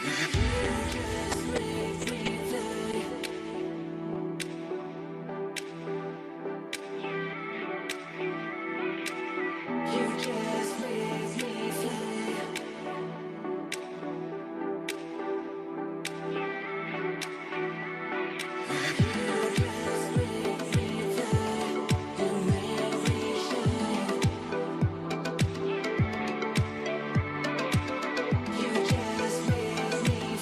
You just make me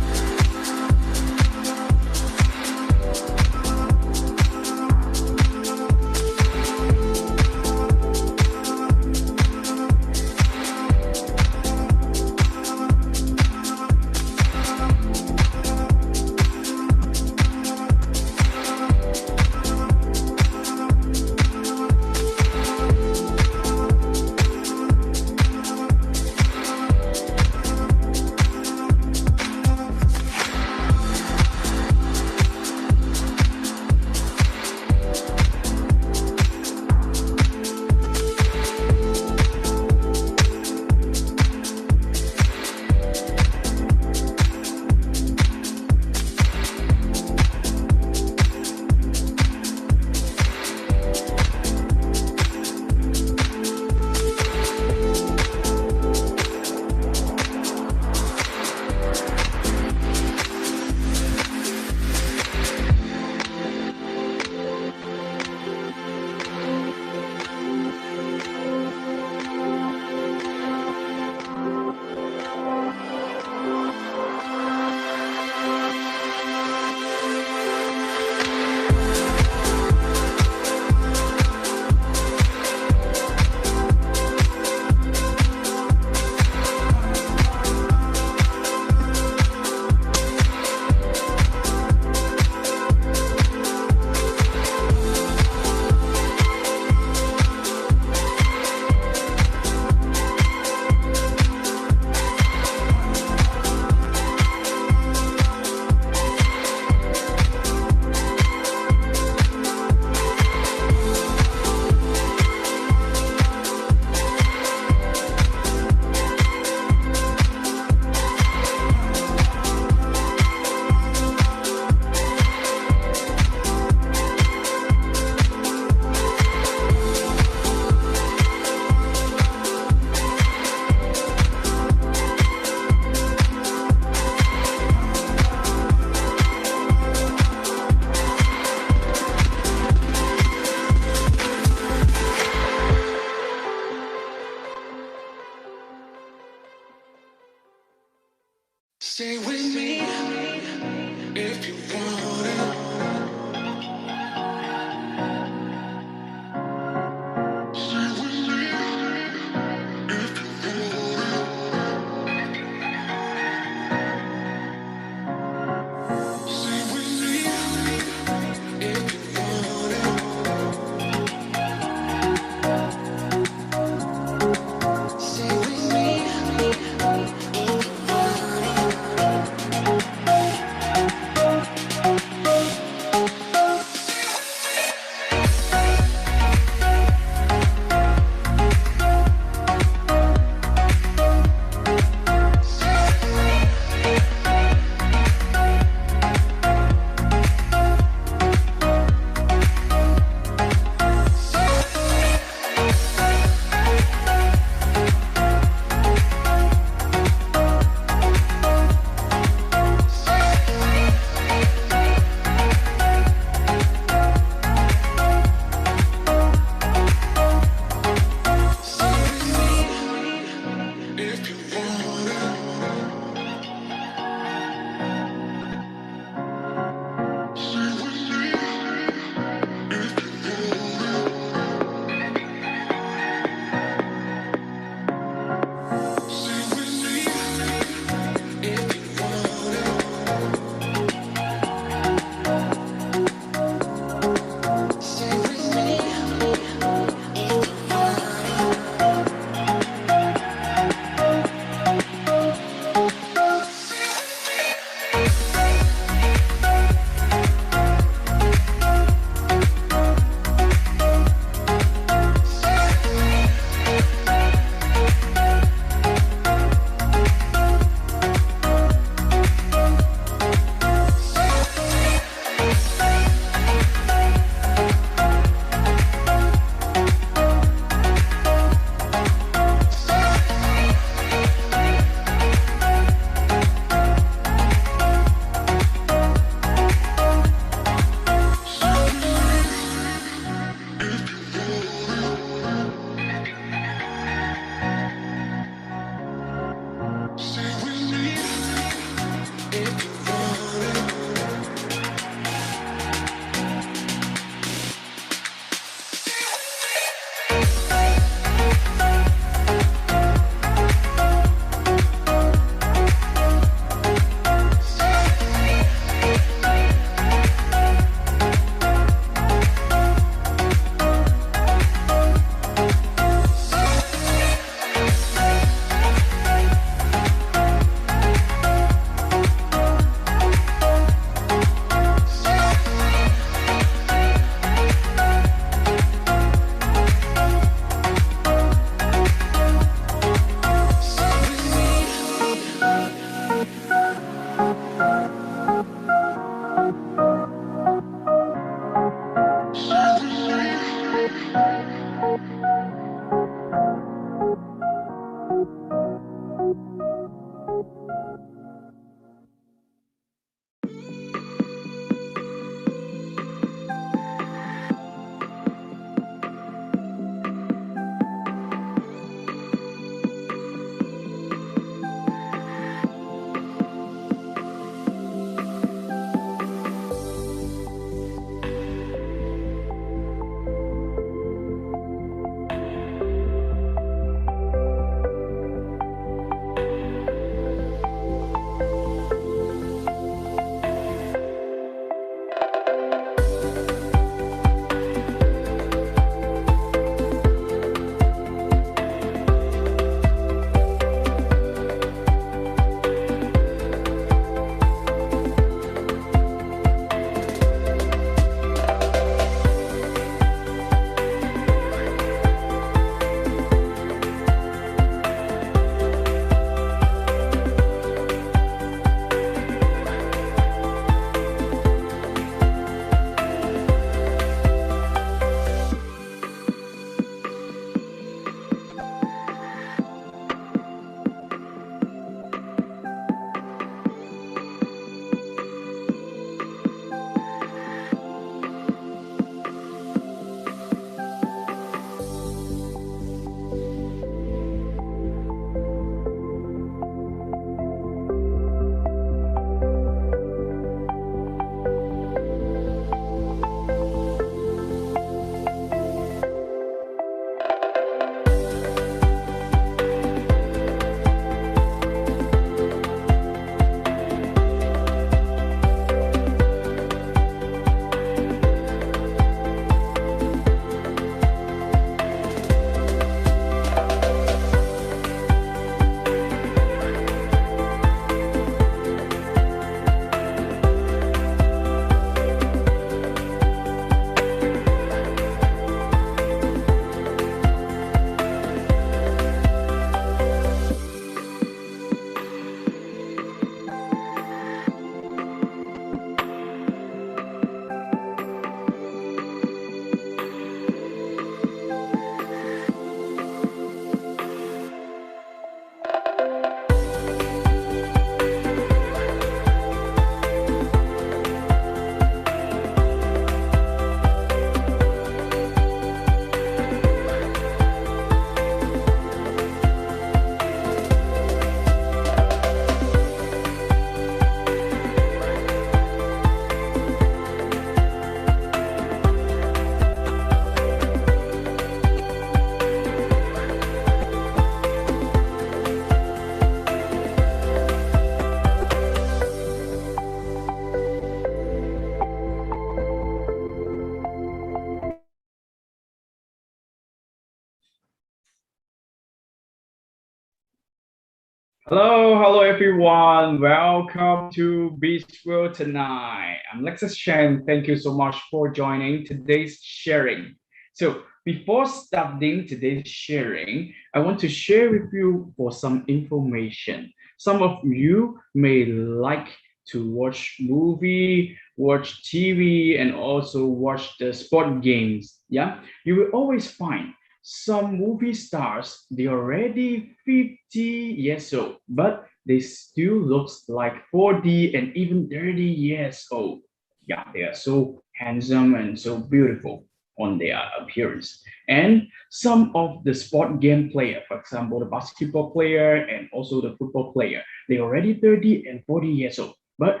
Hello everyone. Welcome to Beach World tonight. I'm Lexus Chen. Thank you so much for joining today's sharing. So before starting today's sharing, I want to share with you for some information. Some of you may like to watch movie, watch TV, and also watch the sport games. Yeah, you will always find some movie stars, they're already 50 years old, but they still looks like 40 and even 30 years old. Yeah, they are so handsome and so beautiful on their appearance. And some of the sport game player, for example, the basketball player and also the football player, they're already 30 and 40 years old. But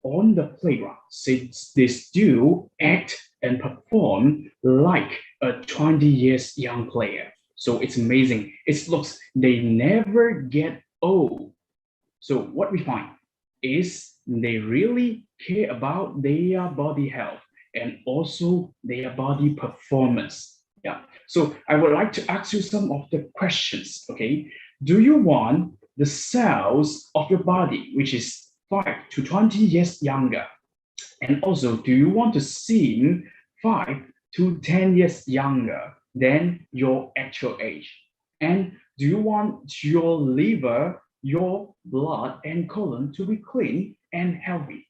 on the playground, since they still act and perform like a 20 years young player. So it's amazing. It looks they never get old. So what we find is they really care about their body health and also their body performance. Yeah. So I would like to ask you some of the questions. Okay. Do you want the cells of your body, which is 5 to 20 years younger? And also, do you want to seem 5 to 10 years younger than your actual age? And do you want your liver, your blood, and colon to be clean and healthy?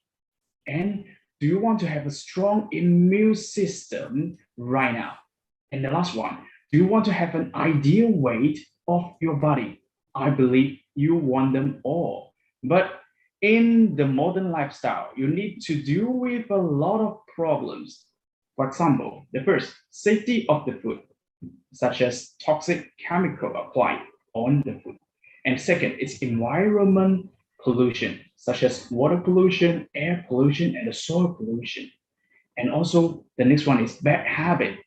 And do you want to have a strong immune system right now? And the last one, do you want to have an ideal weight of your body? I believe you want them all. But in the modern lifestyle, you need to deal with a lot of problems. For example, the first, safety of the food, such as toxic chemical applied on the food. And second, it's environment pollution, such as water pollution, air pollution, and the soil pollution. And also the next one is bad habit.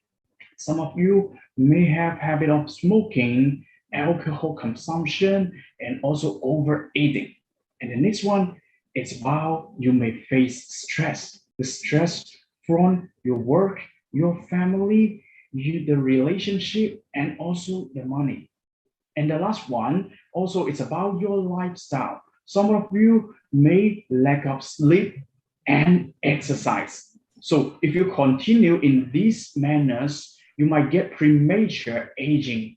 Some of you may have habit of smoking, alcohol consumption, and also overeating. And the next one is about you may face stress. The stress from your work, your family, the relationship, and also the money. And the last one, also it's about your lifestyle. Some of you may lack of sleep and exercise. So if you continue in these manners, you might get premature aging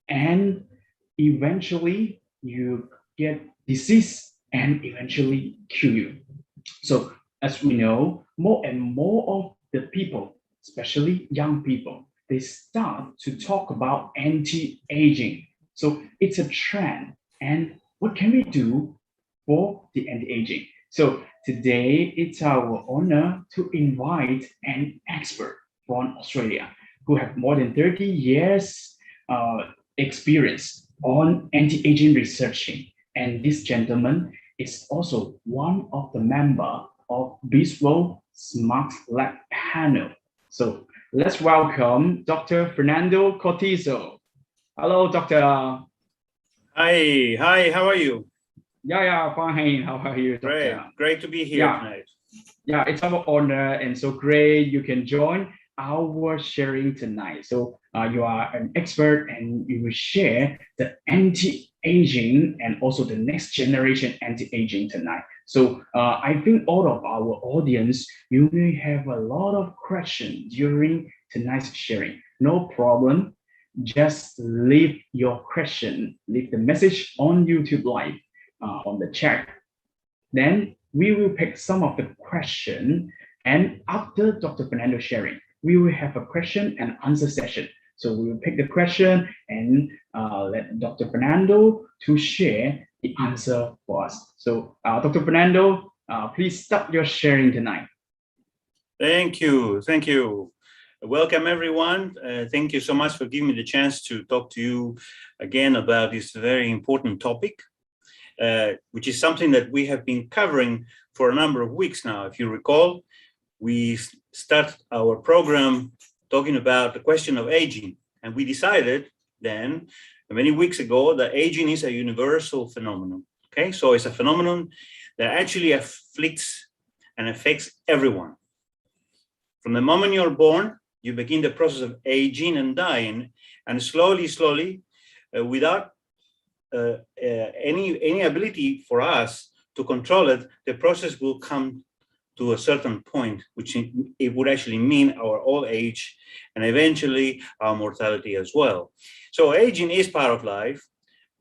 and eventually you get disease and eventually kill you. So as we know, more and more of the people, especially young people, they start to talk about anti-aging. So it's a trend. And what can we do for the anti-aging? So today it's our honor to invite an expert from Australia who have more than 30 years experience on anti-aging researching. And this gentleman is also one of the member of Biswo Smart Lab panel. So let's welcome Dr. Fernando Cortizo. Hello, Doctor. Hi, how are you? Yeah, fine. How are you, Doctor? Great to be here tonight. Yeah, it's our honor and so great you can join our sharing tonight. So you are an expert and you will share the anti-aging and also the next generation anti-aging tonight. So I think all of our audience, you may have a lot of questions during tonight's sharing. No problem. Just leave your question, leave the message on YouTube Live on the chat. Then we will pick some of the question, and after Dr. Fernando sharing, we will have a question and answer session. So we will pick the question and let Dr. Fernando to share the answer for us. So Dr. Fernando, please start your sharing tonight. Thank you. Welcome everyone. Thank you so much for giving me the chance to talk to you again about this very important topic, which is something that we have been covering for a number of weeks now. If you recall, we start our program talking about the question of aging, and we decided then many weeks ago that aging is a universal phenomenon. Okay, so it's a phenomenon that actually afflicts and affects everyone. From the moment you're born, you begin the process of aging and dying, and slowly, without any ability for us to control it, the process will come to a certain point, which it would actually mean our old age and eventually our mortality as well. So aging is part of life.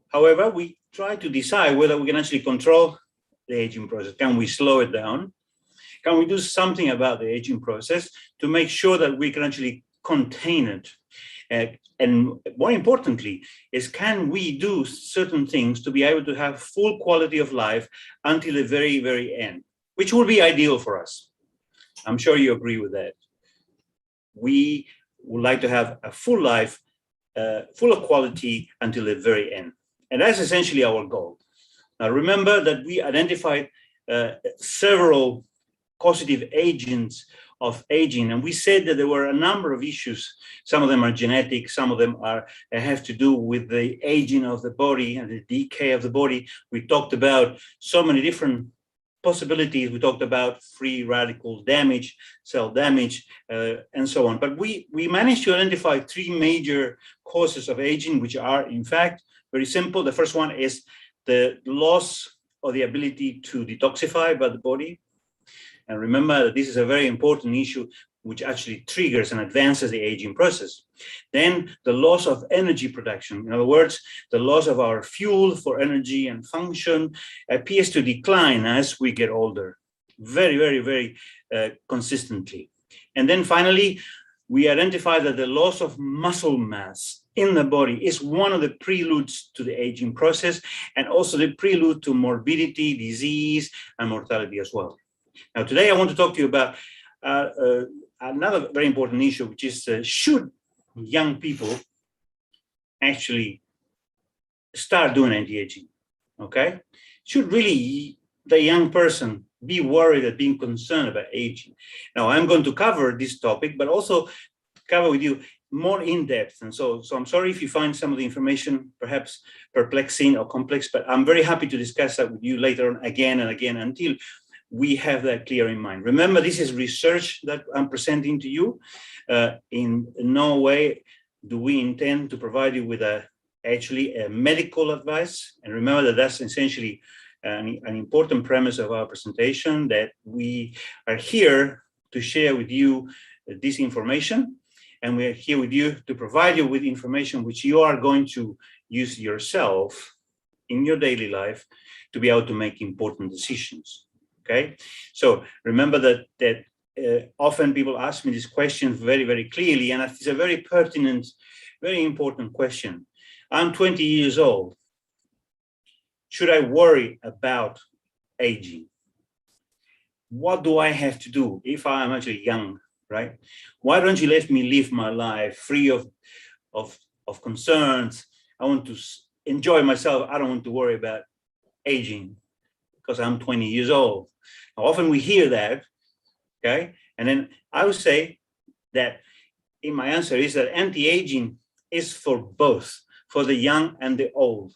However, we try to decide whether we can actually control the aging process. Can we slow it down? Can we do something about the aging process to make sure that we can actually contain it? And more importantly, is can we do certain things to be able to have full quality of life until the very, very end, which would be ideal for us. I'm sure you agree with that. We would like to have a full life, full of quality until the very end. And that's essentially our goal. Now, remember that we identified several causative agents of aging, and we said that there were a number of issues. Some of them are genetic, some of them have to do with the aging of the body and the decay of the body. We talked about so many different possibilities. We talked about free radical damage, cell damage, and so on. But we managed to identify three major causes of aging, which are, in fact, very simple. The first one is the loss of the ability to detoxify by the body. And remember that this is a very important issue which actually triggers and advances the aging process. Then the loss of energy production. In other words, the loss of our fuel for energy and function appears to decline as we get older, very, very, very consistently. And then finally, we identify that the loss of muscle mass in the body is one of the preludes to the aging process, and also the prelude to morbidity, disease, and mortality as well. Now, today I want to talk to you about another very important issue, which is should young people actually start doing anti-aging, okay? Should really the young person be worried and being concerned about aging? Now, I'm going to cover this topic, but also cover with you more in depth. And so I'm sorry if you find some of the information perhaps perplexing or complex, but I'm very happy to discuss that with you later on again and again until we have that clear in mind. Remember, this is research that I'm presenting to you. In no way do we intend to provide you with actually a medical advice. And remember that that's essentially an important premise of our presentation, that we are here to share with you this information. And we are here with you to provide you with information which you are going to use yourself in your daily life to be able to make important decisions. Okay, so remember that often people ask me this question very, very clearly, and it's a very pertinent, very important question. I'm 20 years old. Should I worry about aging? What do I have to do if I'm actually young, right? Why don't you let me live my life free of concerns? I want to enjoy myself. I don't want to worry about aging because I'm 20 years old. Now, often we hear that, okay? And then I would say that in my answer is that anti-aging is for both, for the young and the old.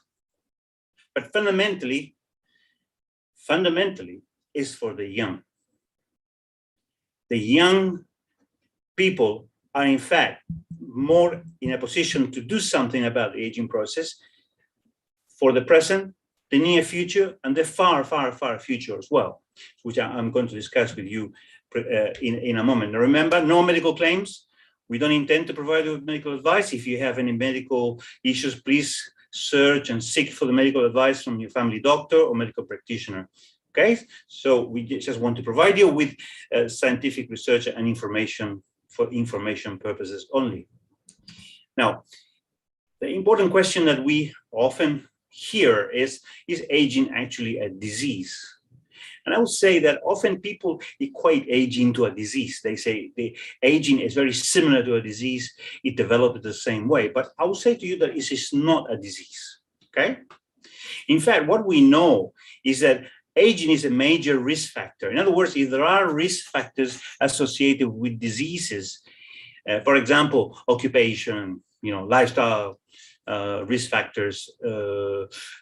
But fundamentally is for the young. The young people are in fact more in a position to do something about the aging process for the present, the near future, and the far, far, far future as well, which I'm going to discuss with you in a moment. Now, remember, no medical claims. We don't intend to provide you with medical advice. If you have any medical issues, please search and seek for the medical advice from your family doctor or medical practitioner. Okay, so we just want to provide you with scientific research and information for information purposes only. Now, the important question that we often hear is aging actually a disease? And I would say that often people equate aging to a disease. They say the aging is very similar to a disease. It develops the same way. But I would say to you that it is not a disease, okay? In fact, what we know is that aging is a major risk factor. In other words, if there are risk factors associated with diseases, for example, occupation, lifestyle risk factors,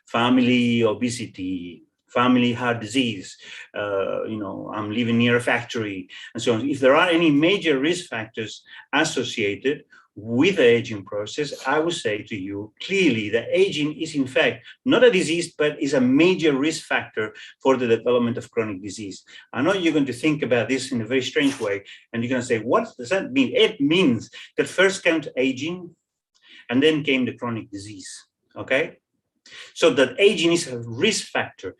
family, obesity, family heart disease, I'm living near a factory, and so on. If there are any major risk factors associated with the aging process, I would say to you clearly that aging is in fact not a disease, but is a major risk factor for the development of chronic disease. I know you're going to think about this in a very strange way, and you're going to say, what does that mean? It means that first came aging, and then came the chronic disease, okay? So that aging is a risk factor.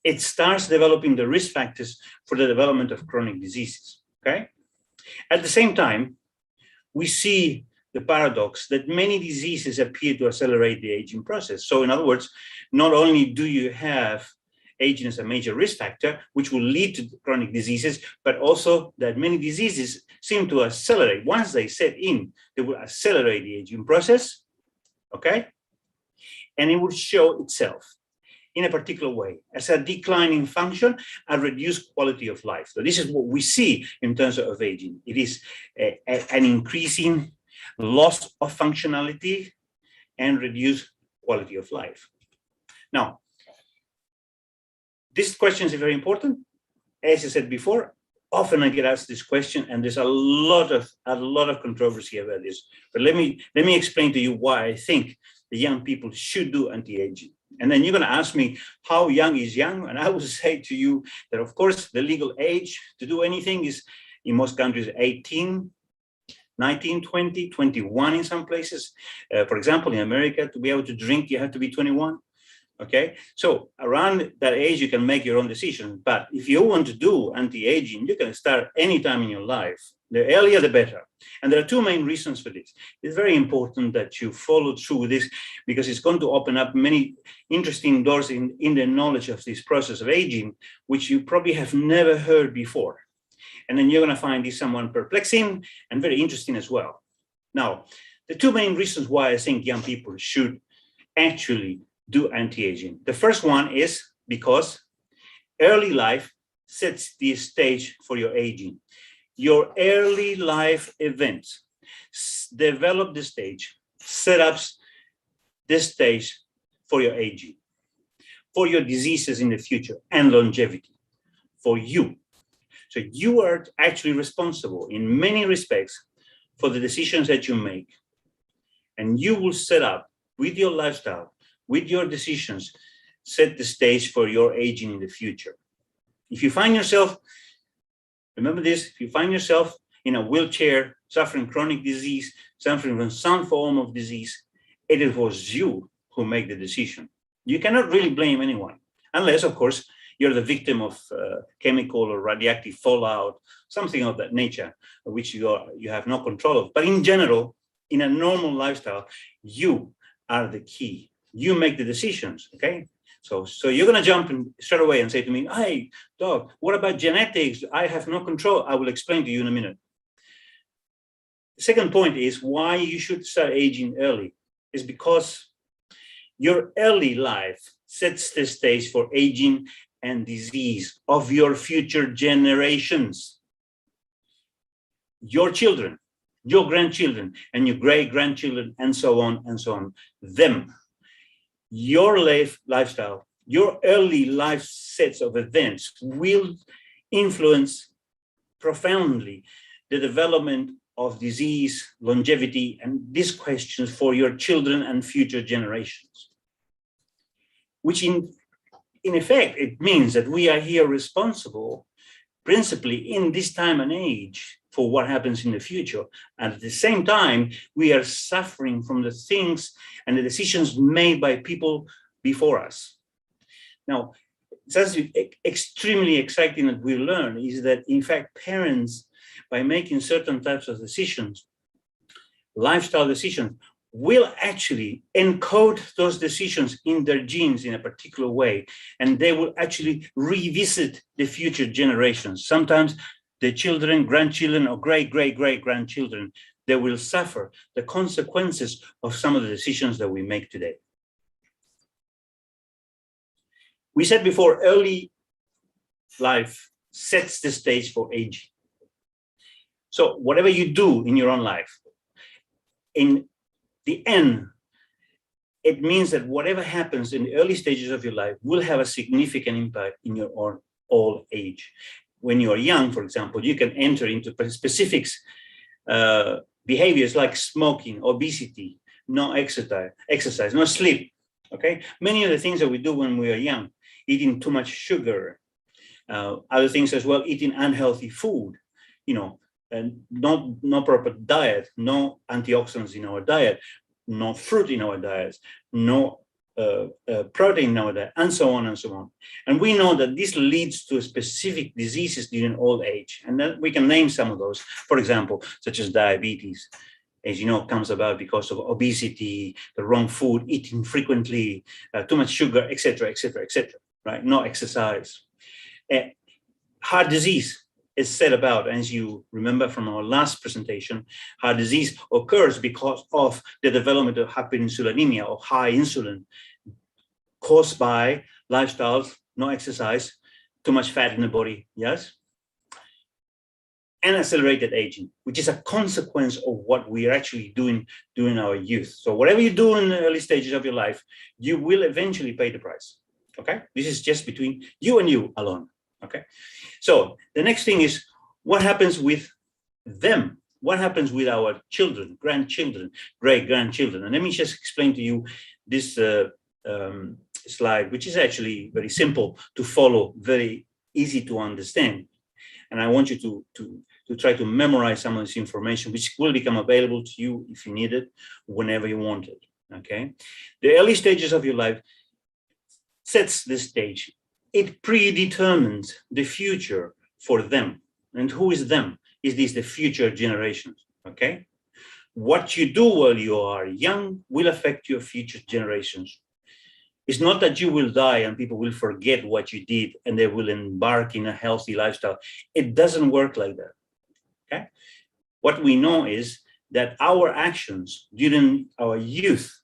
It starts developing the risk factors for the development of chronic diseases, okay? At the same time, we see the paradox that many diseases appear to accelerate the aging process. So in other words, not only do you have aging as a major risk factor, which will lead to chronic diseases, but also that many diseases seem to accelerate. Once they set in, they will accelerate the aging process, okay? And it will show itself in a particular way as a declining function, a reduced quality of life. So this is what we see in terms of aging. It is an increasing loss of functionality and reduced quality of life. Now, this question is very important. As I said before, often I get asked this question, and there's a lot of controversy about this. But let me explain to you why I think the young people should do anti-aging. And then you're going to ask me, how young is young? And I will say to you that, of course, the legal age to do anything is, in most countries, 18, 19, 20, 21 in some places. For example, in America, to be able to drink, you have to be 21. Okay, so around that age, you can make your own decision. But if you want to do anti-aging, you can start anytime in your life. The earlier, the better. And there are two main reasons for this. It's very important that you follow through with this, because it's going to open up many interesting doors in the knowledge of this process of aging, which you probably have never heard before. And then you're going to find this somewhat perplexing and very interesting as well. Now, the two main reasons why I think young people should actually do anti-aging. The first one is because early life sets the stage for your aging. Your early life events develop the stage, set up the stage for your aging, for your diseases in the future and longevity, for you. So you are actually responsible in many respects for the decisions that you make. And you will set up with your lifestyle, with your decisions, set the stage for your aging in the future. If you find yourself, remember this, if you find yourself in a wheelchair, suffering chronic disease, suffering from some form of disease, it was you who made the decision. You cannot really blame anyone, unless, of course, you're the victim of chemical or radioactive fallout, something of that nature, which you have no control of. But in general, in a normal lifestyle, you are the key. You make the decisions, okay? So you're going to jump in straight away and say to me, hey, Doc, what about genetics? I have no control. I will explain to you in a minute. The second point is why you should start aging early is because your early life sets the stage for aging and disease of your future generations. Your children, your grandchildren, and your great-grandchildren, and so on and so on. Them. Your lifestyle, your early life sets of events will influence profoundly the development of disease, longevity, and these questions for your children and future generations. Which in effect, it means that we are here responsible principally in this time and age for what happens in the future. And at the same time, we are suffering from the things and the decisions made by people before us. Now, that's extremely exciting that we learn is that, in fact, parents, by making certain types of decisions, lifestyle decisions, will actually encode those decisions in their genes in a particular way, and they will actually revisit the future generations. Sometimes the children, grandchildren, or great-great-great-grandchildren, they will suffer the consequences of some of the decisions that we make today. We said before, early life sets the stage for aging. So whatever you do in your own life, in the end, it means that whatever happens in the early stages of your life will have a significant impact in your old age. When you are young, for example, you can enter into specifics, behaviors like smoking, obesity, no exercise, no sleep. Okay, many of the things that we do when we are young, eating too much sugar, other things as well, eating unhealthy food, and no proper diet, no antioxidants in our diet, no fruit in our diets, no protein in our diet, and so on and so on. And we know that this leads to specific diseases during old age. And then we can name some of those, for example, such as diabetes, as you know, comes about because of obesity, the wrong food, eating frequently, too much sugar, etc., etc., etc. Right? No exercise. Heart disease is set about, as you remember from our last presentation, heart disease occurs because of the development of hyperinsulinemia, or high insulin, caused by lifestyles, no exercise, too much fat in the body, yes? And accelerated aging, which is a consequence of what we are actually doing during our youth. So whatever you do in the early stages of your life, you will eventually pay the price, okay? This is just between you and you alone, okay? So the next thing is, what happens with them? What happens with our children, grandchildren, great-grandchildren? And let me just explain to you this slide, which is actually very simple to follow, very easy to understand. And I want you to try to memorize some of this information, which will become available to you if you need it, whenever you want it, okay? The early stages of your life sets the stage. It predetermines the future for them. And who is them? Is this the future generations, okay? What you do while you are young will affect your future generations. It's not that you will die and people will forget what you did and they will embark in a healthy lifestyle. It doesn't work like that, okay? What we know is that our actions during our youth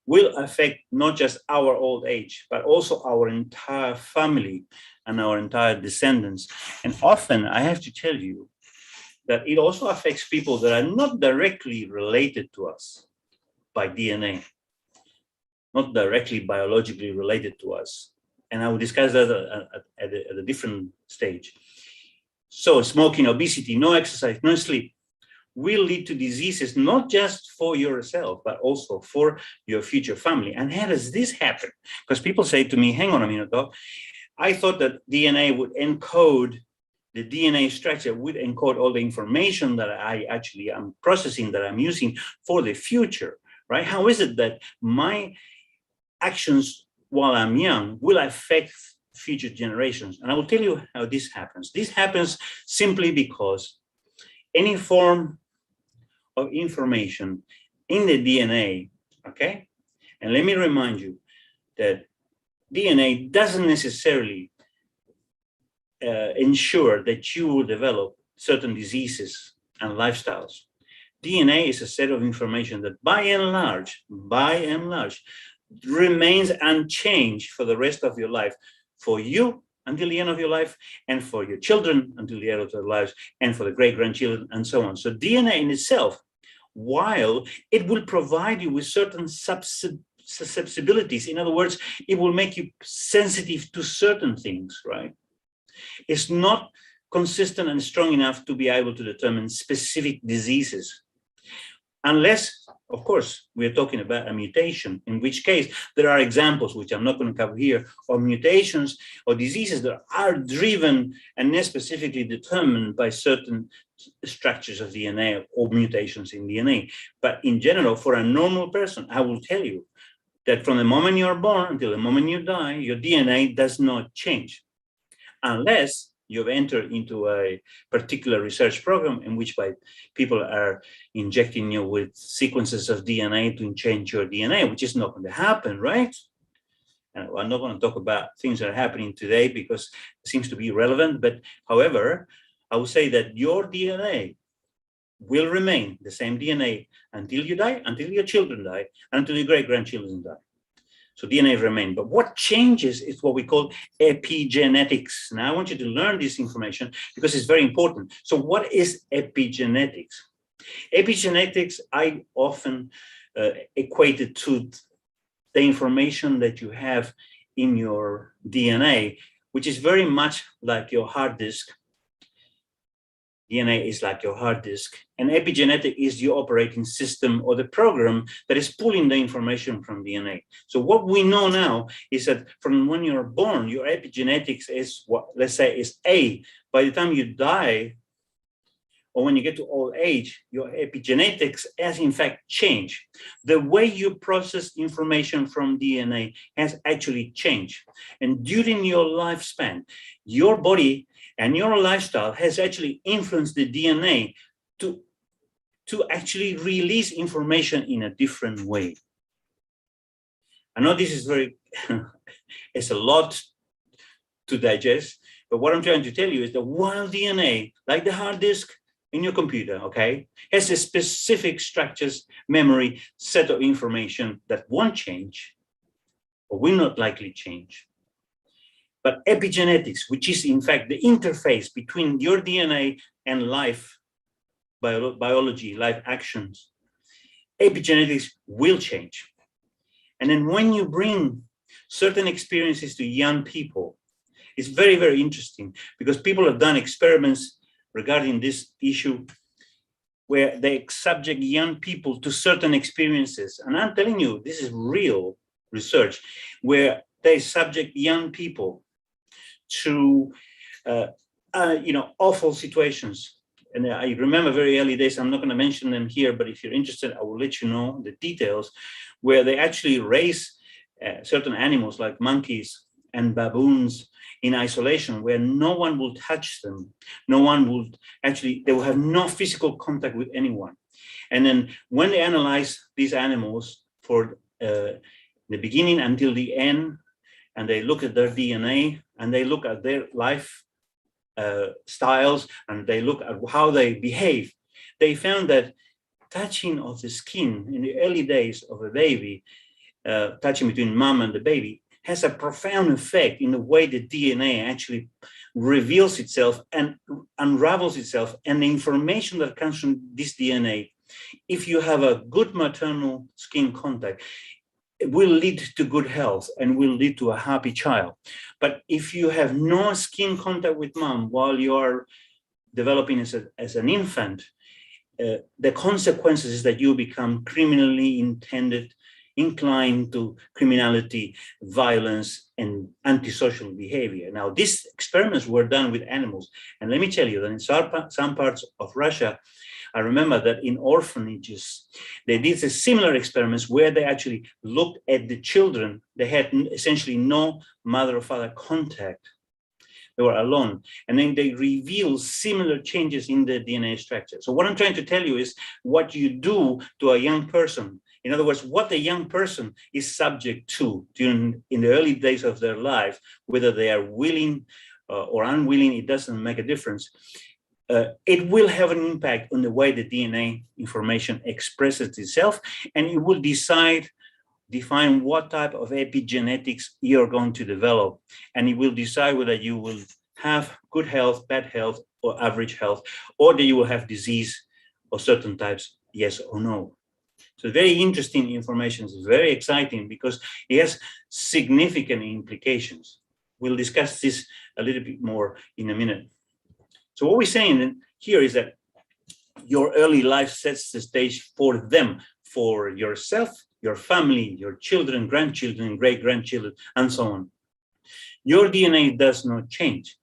will affect not just our old age, but also our entire family and our entire descendants. And often, I have to tell you, that it also affects people that are not directly related to us by DNA, not directly biologically related to us. And I will discuss that at a different stage. So smoking, obesity, no exercise, no sleep will lead to diseases, not just for yourself, but also for your future family. And how does this happen? Because people say to me, hang on a minute, Doc, I thought that DNA would encode, the DNA structure would encode all the information that I actually am processing, that I'm using for the future, right? How is it that my actions while I'm young will affect future generations? And I will tell you how this happens. This happens simply because any form of information in the DNA, okay? And let me remind you that DNA doesn't necessarily ensure that you will develop certain diseases and lifestyles. DNA is a set of information that by and large, remains unchanged for the rest of your life, for you until the end of your life, and for your children until the end of their lives, and for the great-grandchildren, and so on. So DNA in itself, while it will provide you with certain susceptibilities, in other words, it will make you sensitive to certain things, right? It's not consistent and strong enough to be able to determine specific diseases. Unless, of course, we're talking about a mutation, in which case there are examples, which I'm not going to cover here, of mutations or diseases that are driven and specifically determined by certain structures of DNA or mutations in DNA. But in general, for a normal person, I will tell you that from the moment you are born until the moment you die, your DNA does not change, unless you've entered into a particular research program in which people are injecting you with sequences of DNA to change your DNA, which is not going to happen, right? And I'm not going to talk about things that are happening today because it seems to be relevant. But however, I would say that your DNA will remain the same DNA until you die, until your children die, and until your great-grandchildren die. So DNA remains. But what changes is what we call epigenetics. Now, I want you to learn this information because it's very important. So what is epigenetics? Epigenetics, I often equate it to the information that you have in your DNA, which is very much like your hard disk. DNA is like your hard disk, and epigenetic is your operating system or the program that is pulling the information from DNA. So what we know now is that from when you're born, your epigenetics is what, let's say, is A. By the time you die, or when you get to old age, your epigenetics has in fact changed. The way you process information from DNA has actually changed. And during your lifespan, your body and your lifestyle has actually influenced the DNA to actually release information in a different way. I know this is very, it's a lot to digest, but what I'm trying to tell you is that while DNA, like the hard disk in your computer, okay, has a specific structures, memory, set of information that won't change or will not likely change. But epigenetics, which is in fact the interface between your DNA and life, biology, life actions, epigenetics will change. And then when you bring certain experiences to young people, it's very, very interesting because people have done experiments regarding this issue where they subject young people to certain experiences. And I'm telling you, this is real research where they subject young people to awful situations. And I remember very early days, I'm not going to mention them here, but if you're interested, I will let you know the details, where they actually raise certain animals like monkeys and baboons in isolation, where no one will touch them. No one will actually, they will have no physical contact with anyone. And then when they analyze these animals for the beginning until the end, and they look at their DNA and they look at their life styles and they look at how they behave, they found that touching of the skin in the early days of a baby, touching between mom and the baby, has a profound effect in the way the DNA actually reveals itself and unravels itself. And the information that comes from this DNA, if you have a good maternal skin contact, it will lead to good health and will lead to a happy child. But if you have no skin contact with mom while you are developing as an infant, the consequences is that you become criminally inclined to criminality, violence, and antisocial behavior. Now, these experiments were done with animals. And let me tell you that in some parts of Russia, I remember that in orphanages, they did similar experiments where they actually looked at the children. They had essentially no mother or father contact. They were alone. And then they revealed similar changes in the DNA structure. So what I'm trying to tell you is what you do to a young person. In other words, what the young person is subject to in the early days of their life, whether they are willing or unwilling, it doesn't make a difference. It will have an impact on the way the DNA information expresses itself, and it will define what type of epigenetics you're going to develop. And it will decide whether you will have good health, bad health, or average health, or that you will have disease or certain types, yes or no. So very interesting information. It's very exciting because it has significant implications. We'll discuss this a little bit more in a minute. So what we're saying here is that your early life sets the stage for them, for yourself, your family, your children, grandchildren, great-grandchildren, and so on. Your DNA does not change.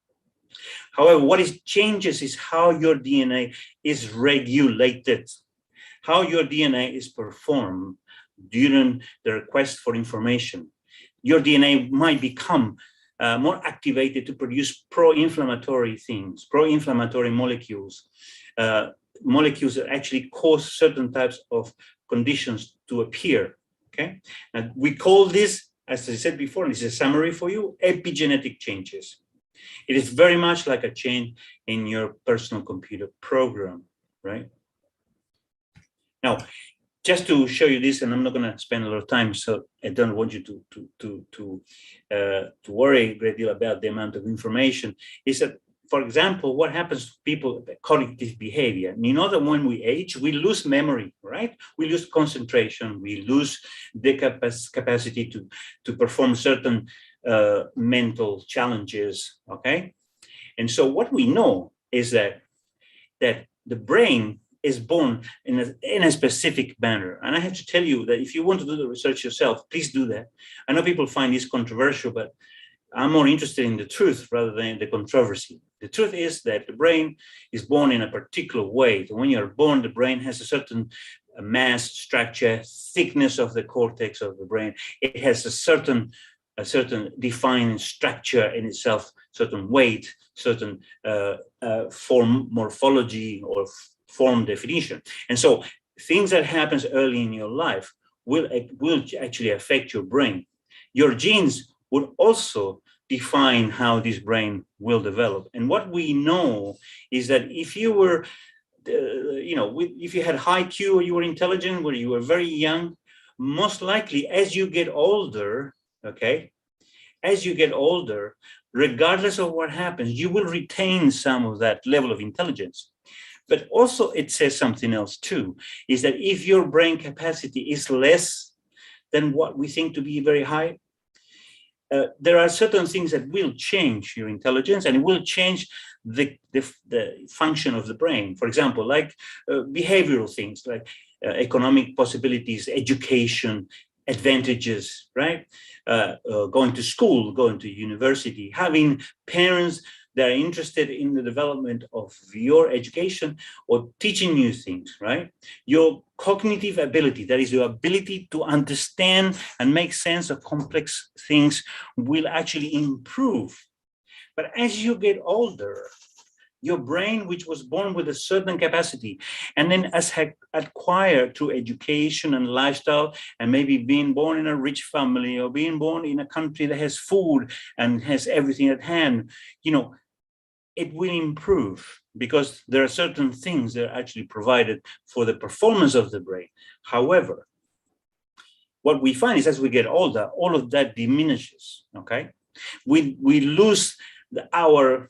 However, what changes is how your DNA is regulated, how your DNA is performed during the request for information. Your DNA might become more activated to produce pro-inflammatory things, pro-inflammatory molecules, molecules that actually cause certain types of conditions to appear, okay? And we call this, as I said before, and this is a summary for you, epigenetic changes. It is very much like a change in your personal computer program, right? Now, just to show you this, and I'm not going to spend a lot of time, so I don't want you to worry a great deal about the amount of information, is that for example, what happens to people with cognitive behavior? You know that when we age, we lose memory, right? We lose concentration, we lose the capacity to perform certain mental challenges, okay? And so what we know is that the brain is born in a specific manner. And I have to tell you that if you want to do the research yourself, please do that. I know people find this controversial, but I'm more interested in the truth rather than the controversy. The truth is that the brain is born in a particular way. When you're born, the brain has a certain mass, structure, thickness of the cortex of the brain. It has a certain defined structure in itself, certain weight, certain form morphology or form definition. And so things that happens early in your life will actually affect your brain. Your genes would also define how this brain will develop. And what we know is that if you were, if you had high Q or you were intelligent, where you were very young, most likely as you get older, okay, as you get older, regardless of what happens, you will retain some of that level of intelligence. But also it says something else too, is that if your brain capacity is less than what we think to be very high, there are certain things that will change your intelligence, and it will change the function of the brain. For example, like behavioral things, like economic possibilities, education, advantages, right? Going to school, going to university, having parents that are interested in the development of your education or teaching you things, right? Your cognitive ability, that is your ability to understand and make sense of complex things, will actually improve. But as you get older, your brain, which was born with a certain capacity, and then as acquired through education and lifestyle, and maybe being born in a rich family or being born in a country that has food and has everything at hand, it will improve because there are certain things that are actually provided for the performance of the brain. However, what we find is as we get older, all of that diminishes, okay? We lose our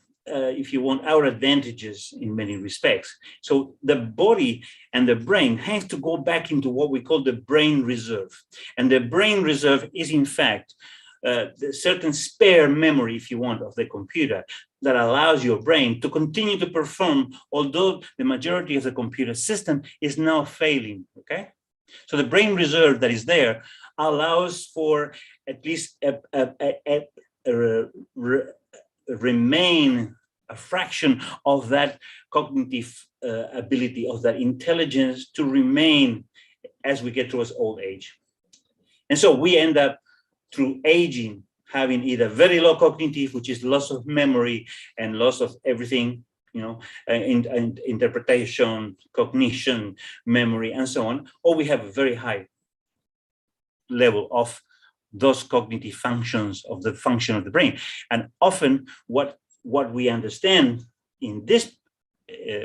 advantages in many respects. So the body and the brain have to go back into what we call the brain reserve. And the brain reserve is in fact the certain spare memory, if you want, of the computer that allows your brain to continue to perform, although the majority of the computer system is now failing, okay? So the brain reserve that is there allows for at least remain a fraction of that cognitive ability, of that intelligence to remain as we get towards old age. And so we end up through aging, having either very low cognitive, which is loss of memory and loss of everything, interpretation, cognition, memory, and so on, or we have a very high level of those cognitive functions, of the function of the brain. And often what we understand in this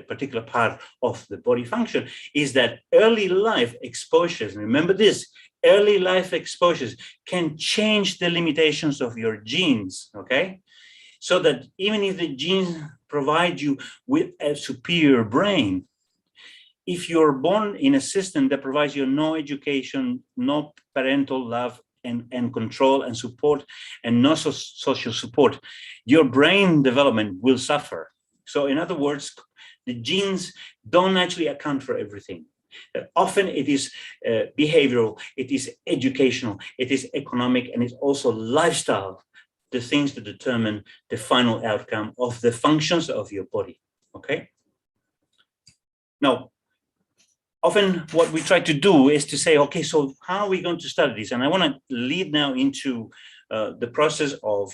particular part of the body function is that early life exposures, remember this, early life exposures can change the limitations of your genes, okay? So that even if the genes provide you with a superior brain, if you're born in a system that provides you no education, no parental love and control and support, and no social support, your brain development will suffer. So in other words, the genes don't actually account for everything. Often it is behavioral, it is educational, it is economic, and it's also lifestyle, the things that determine the final outcome of the functions of your body, okay? Now, often what we try to do is to say, okay, so how are we going to study this? And I want to lead now into the process of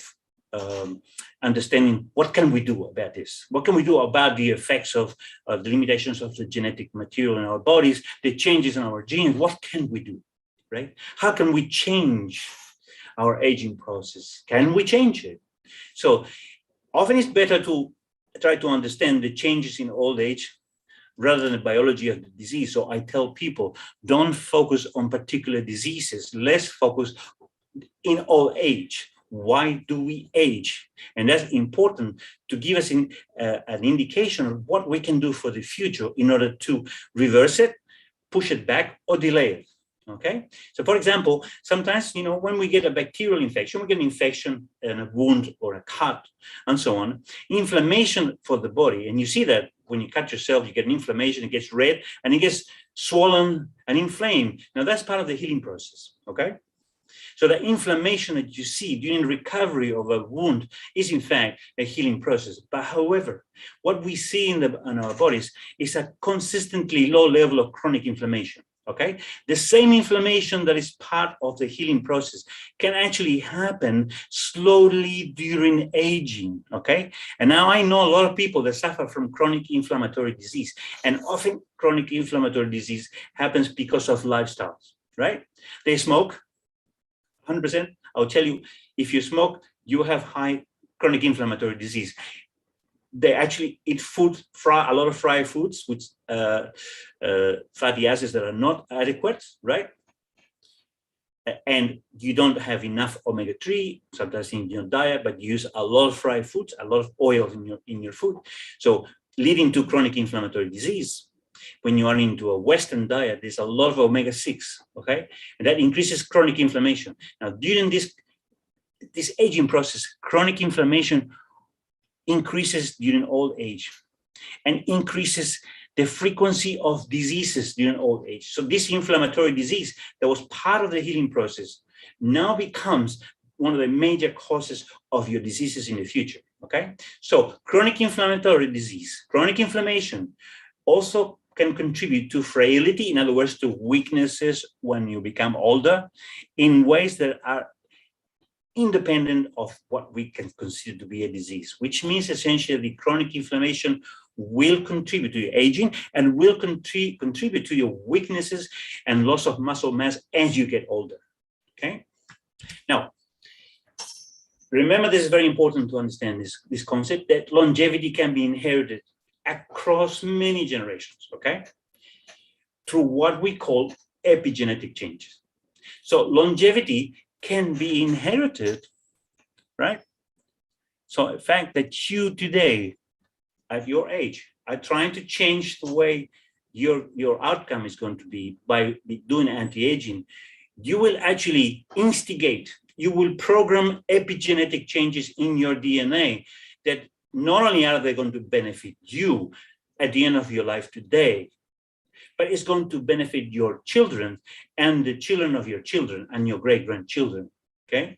understanding what can we do about this? What can we do about the effects of the limitations of the genetic material in our bodies, the changes in our genes? What can we do, right? How can we change our aging process? Can we change it? So often it's better to try to understand the changes in old age rather than the biology of the disease. So I tell people, don't focus on particular diseases, let's focus in old age. why do we age? And that's important to give us an indication of what we can do for the future in order to reverse it, push it back, or delay it. Okay, so for example, sometimes, when we get a bacterial infection, we get an infection and a wound or a cut and so on, inflammation for the body. And you see that when you cut yourself, you get an inflammation, it gets red and it gets swollen and inflamed. Now that's part of the healing process. Okay, so the inflammation that you see during recovery of a wound is in fact a healing process. But however, what we see in our bodies is a consistently low level of chronic inflammation. Okay, the same inflammation that is part of the healing process can actually happen slowly during aging. Okay, and now I know a lot of people that suffer from chronic inflammatory disease, and often chronic inflammatory disease happens because of lifestyles, right? They smoke, 100%. I'll tell you, if you smoke, you have high chronic inflammatory disease. They actually eat food, a lot of fried foods, with fatty acids that are not adequate, right? And you don't have enough omega-3, sometimes in your diet, but you use a lot of fried foods, a lot of oil in your food. So leading to chronic inflammatory disease. When you are into a Western diet, there's a lot of omega-6, okay? And that increases chronic inflammation. Now, during this aging process, chronic inflammation increases during old age and increases the frequency of diseases during old age. So this inflammatory disease that was part of the healing process now becomes one of the major causes of your diseases in the future, okay? So chronic inflammatory disease, chronic inflammation also can contribute to frailty, in other words, to weaknesses when you become older, in ways that are independent of what we can consider to be a disease, which means essentially the chronic inflammation will contribute to your aging and will contribute to your weaknesses and loss of muscle mass as you get older, okay? Now, remember, this is very important to understand this concept that longevity can be inherited across many generations, okay? Through what we call epigenetic changes. So longevity can be inherited, right? So the fact that you today, at your age, are trying to change the way your outcome is going to be by doing anti-aging, you will actually instigate, you will program epigenetic changes in your DNA that not only are they going to benefit you at the end of your life today, but it's going to benefit your children and the children of your children and your great-grandchildren, okay?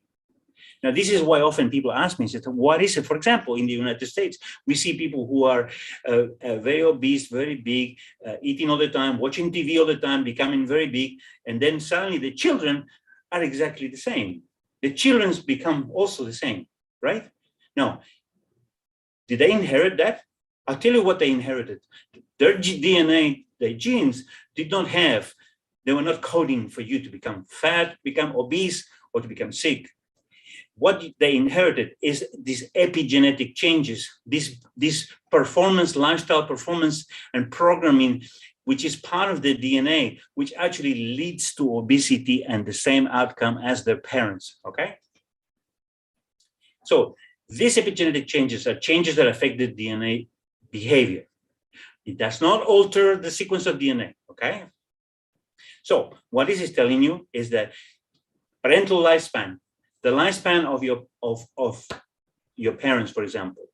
Now, this is why often people ask me, what is it? For example, in the United States, we see people who are very obese, very big, eating all the time, watching TV all the time, becoming very big, and then suddenly the children are exactly the same. The children become also the same, right? Now, did they inherit that? I'll tell you what they inherited. Their DNA, their genes did not have, they were not coding for you to become fat, become obese, or to become sick. What they inherited is these epigenetic changes, this performance, lifestyle performance and programming, which is part of the DNA, which actually leads to obesity and the same outcome as their parents, okay? So these epigenetic changes are changes that affect the DNA behavior. It does not alter the sequence of DNA, okay? So what this is telling you is that parental lifespan, the lifespan of your parents, for example,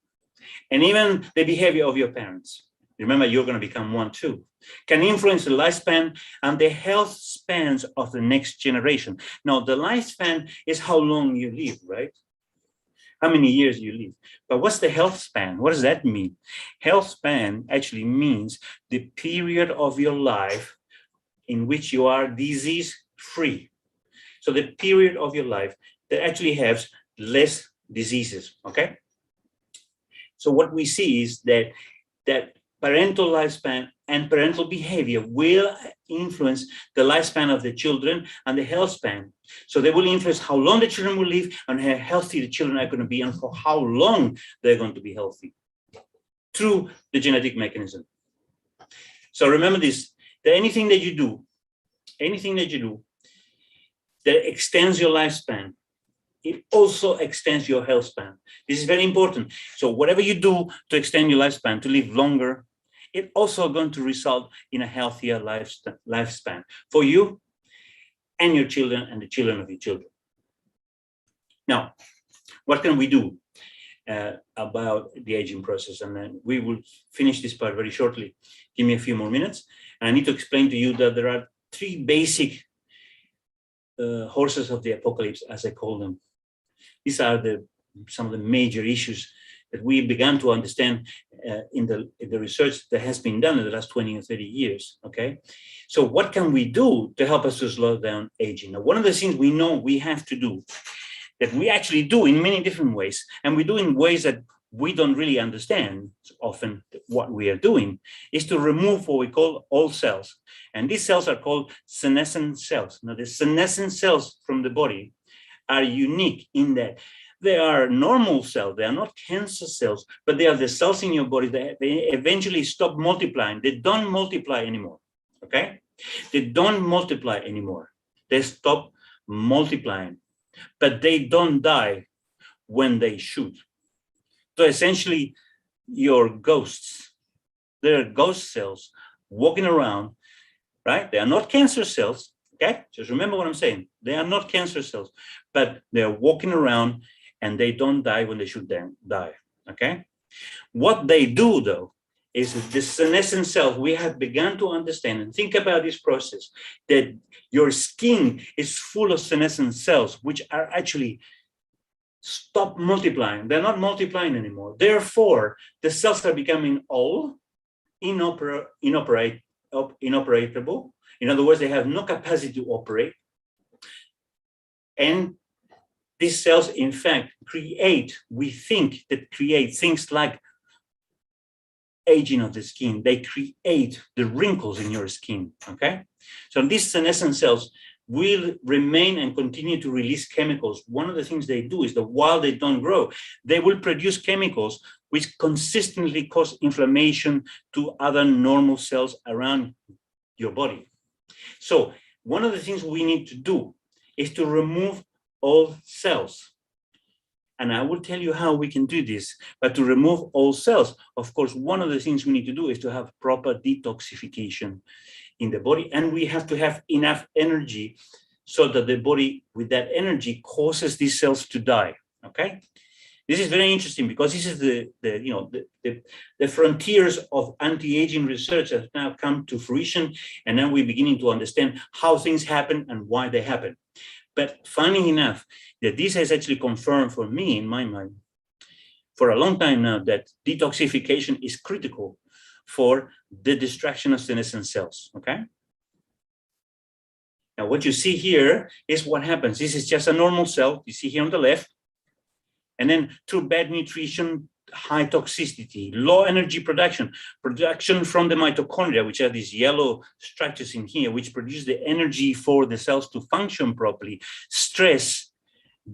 and even the behavior of your parents, remember you're going to become one too, can influence the lifespan and the health spans of the next generation. Now, the lifespan is how long you live, right? How many years you live. But what's the health span? What does that mean? Health span actually means the period of your life in which you are disease-free. So the period of your life that actually has less diseases, okay? So what we see is that parental lifespan and parental behavior will influence the lifespan of the children and the health span. So they will influence how long the children will live and how healthy the children are going to be and for how long they're going to be healthy through the genetic mechanism. So remember this, that anything that you do that extends your lifespan it also extends your health span. This is very important. So whatever you do to extend your lifespan, to live longer, it's also going to result in a healthier lifespan for you and your children and the children of your children. Now, what can we do about the aging process? And then we will finish this part very shortly. Give me a few more minutes. And I need to explain to you that there are three basic horses of the apocalypse, as I call them. These are some of the major issues that we began to understand in the research that has been done in the last 20 or 30 years, okay? So what can we do to help us to slow down aging? Now, one of the things we know we have to do, that we actually do in many different ways, and we do in ways that we don't really understand often what we are doing, is to remove what we call old cells. And these cells are called senescent cells. Now, the senescent cells from the body are unique in that they are normal cells. They are not cancer cells, but they are the cells in your body that they eventually stop multiplying. They don't multiply anymore, okay? They don't multiply anymore. They stop multiplying, but they don't die when they should. So essentially, your ghosts, they're ghost cells walking around, right? They are not cancer cells, okay? Just remember what I'm saying. They are not cancer cells, but they're walking around and they don't die when they should die, okay? What they do, though, is the senescent cells, we have begun to understand and think about this process, that your skin is full of senescent cells, which are actually stop multiplying. They're not multiplying anymore. Therefore, the cells are becoming old, inoperable. In other words, they have no capacity to operate. And these cells, in fact, we think that create things like aging of the skin. They create the wrinkles in your skin, okay? So these senescent cells will remain and continue to release chemicals. One of the things they do is that while they don't grow, they will produce chemicals which consistently cause inflammation to other normal cells around your body. So one of the things we need to do is to remove all cells. And I will tell you how we can do this. But to remove all cells, of course, one of the things we need to do is to have proper detoxification in the body. And we have to have enough energy so that the body, with that energy, causes these cells to die, okay? This is very interesting because this is the frontiers of anti-aging research that have now come to fruition. And now we're beginning to understand how things happen and why they happen. But funny enough, that this has actually confirmed for me, in my mind, for a long time now, that detoxification is critical for the destruction of senescent cells, okay? Now, what you see here is what happens. This is just a normal cell, you see here on the left. And then through bad nutrition, high toxicity, low energy production from the mitochondria, which are these yellow structures in here, which produce the energy for the cells to function properly, stress,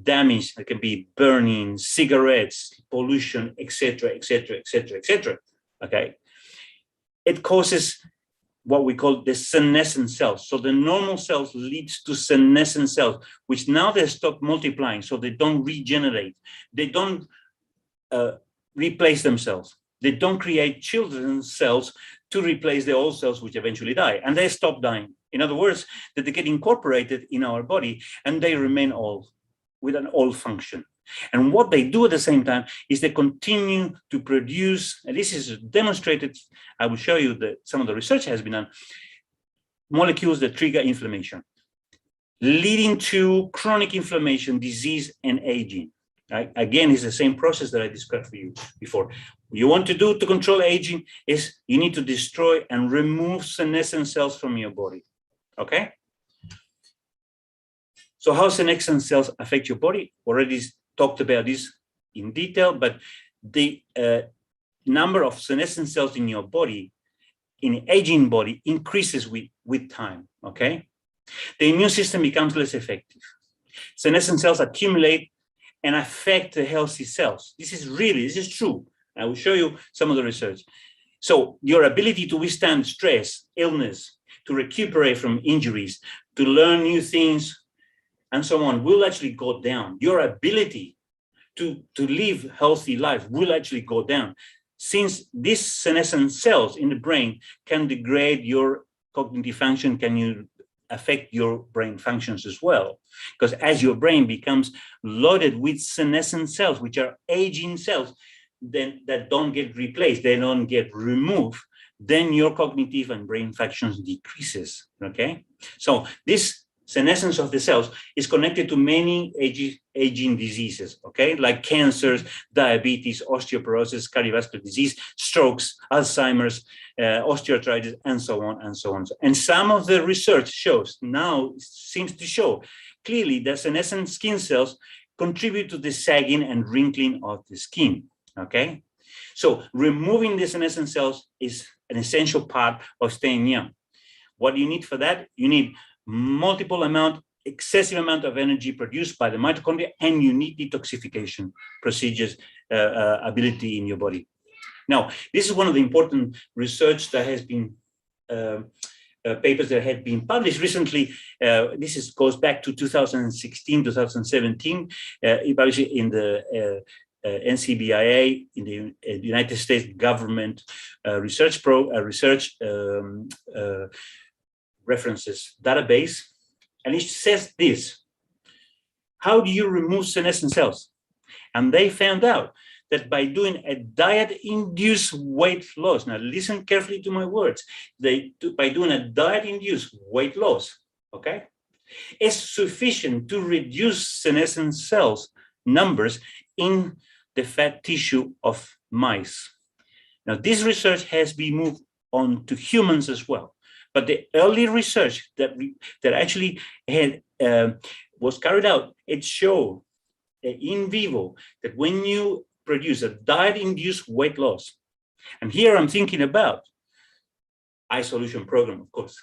damage, that can be burning, cigarettes, pollution, etc., etc., etc., etc. Okay, it causes what we call the senescent cells. So the normal cells leads to senescent cells, which now they stop multiplying, so they don't regenerate. They don't replace themselves. They don't create children's cells to replace the old cells, which eventually die, and they stop dying. In other words, that they get incorporated in our body and they remain old, with an old function. And what they do at the same time is they continue to produce, and this is demonstrated, I will show you that some of the research has been done, molecules that trigger inflammation, leading to chronic inflammation, disease, and aging. Right? Again, it's the same process that I described for you before. What you want to do to control aging is you need to destroy and remove senescent cells from your body, okay? So how senescent cells affect your body? Already talked about this in detail, but the number of senescent cells in your body, in aging body, increases with time, okay? The immune system becomes less effective. Senescent cells accumulate and affect the healthy cells. This is true. I will show you some of the research. So your ability to withstand stress, illness, to recuperate from injuries, to learn new things, and so on will actually go down. Your ability to live healthy life will actually go down, since these senescent cells in the brain can degrade your cognitive function, can you affect your brain functions as well. Because as your brain becomes loaded with senescent cells, which are aging cells, then that don't get replaced, they don't get removed, then your cognitive and brain functions decreases, okay? So this senescence of the cells is connected to many aging diseases, okay? Like cancers, diabetes, osteoporosis, cardiovascular disease, strokes, Alzheimer's, osteoarthritis, and so on and so on. And some of the research shows, now seems to show clearly that senescent skin cells contribute to the sagging and wrinkling of the skin, okay? So removing the senescent cells is an essential part of staying young. What do you need for that? You need excessive amount of energy produced by the mitochondria, and you need detoxification procedures ability in your body. Now, this is one of the important research that has been papers that had been published recently. This goes back to 2016, 2017, published in the NCBIA, in the United States government research references database, and it says this: how do you remove senescent cells? And they found out that by doing a diet-induced weight loss, now listen carefully to my words, by doing a diet-induced weight loss, okay, is sufficient to reduce senescent cells numbers in the fat tissue of mice. Now, this research has been moved on to humans as well. But the early research that actually had was carried out, it showed in vivo that when you produce a diet-induced weight loss, and here I'm thinking about isholution program, of course,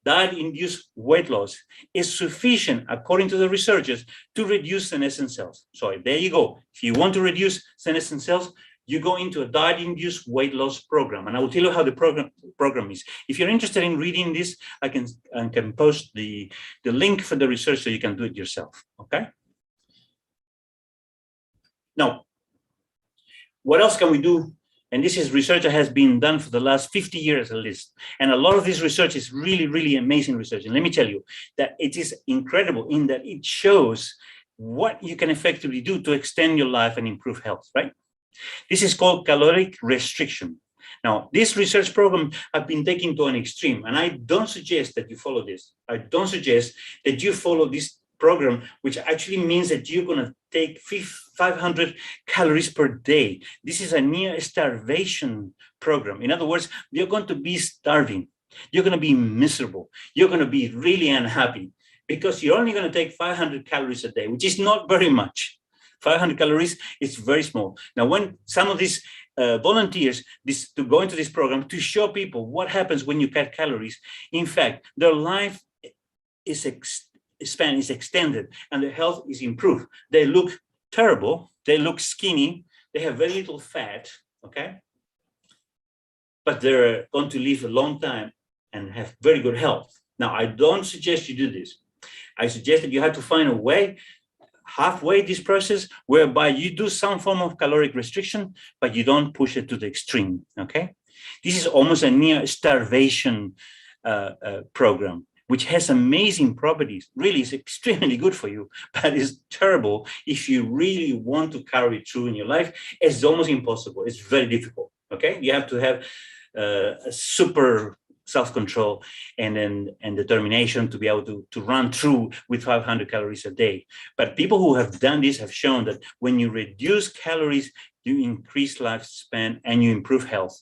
diet-induced weight loss is sufficient, according to the researchers, to reduce senescent cells. So there you go. If you want to reduce senescent cells, you go into a diet-induced weight loss program. And I will tell you how the program is. If you're interested in reading this, I can post the link for the research so you can do it yourself, okay? Now, what else can we do? And this is research that has been done for the last 50 years at least. And a lot of this research is really, really amazing research. And let me tell you that it is incredible in that it shows what you can effectively do to extend your life and improve health, right? This is called caloric restriction. Now, this research program have been taken to an extreme, and I don't suggest that you follow this. I don't suggest that you follow this program, which actually means that you're going to take 500 calories per day. This is a near starvation program. In other words, you're going to be starving. You're going to be miserable. You're going to be really unhappy because you're only going to take 500 calories a day, which is not very much. 500 calories is very small. Now, when some of these volunteers to go into this program to show people what happens when you cut calories, in fact, their life span is extended and their health is improved. They look terrible. They look skinny. They have very little fat, okay? But they're going to live a long time and have very good health. Now, I don't suggest you do this. I suggest that you have to find a way halfway this process whereby you do some form of caloric restriction, but you don't push it to the extreme, okay? This is almost a near starvation program, which has amazing properties. Really, it's extremely good for you, but it's terrible if you really want to carry it through in your life. It's almost impossible. It's very difficult, okay? You have to have a super self-control and determination to be able to run through with 500 calories a day. But people who have done this have shown that when you reduce calories, you increase lifespan and you improve health.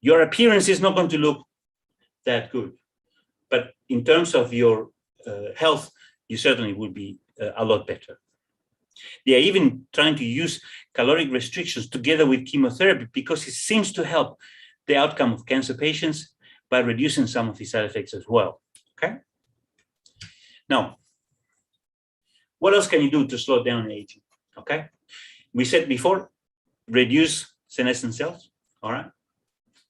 Your appearance is not going to look that good, but in terms of your health, you certainly will be a lot better. They are even trying to use caloric restrictions together with chemotherapy because it seems to help the outcome of cancer patients by reducing some of the side effects as well, okay? Now, what else can you do to slow down aging, okay? We said before, reduce senescent cells, all right?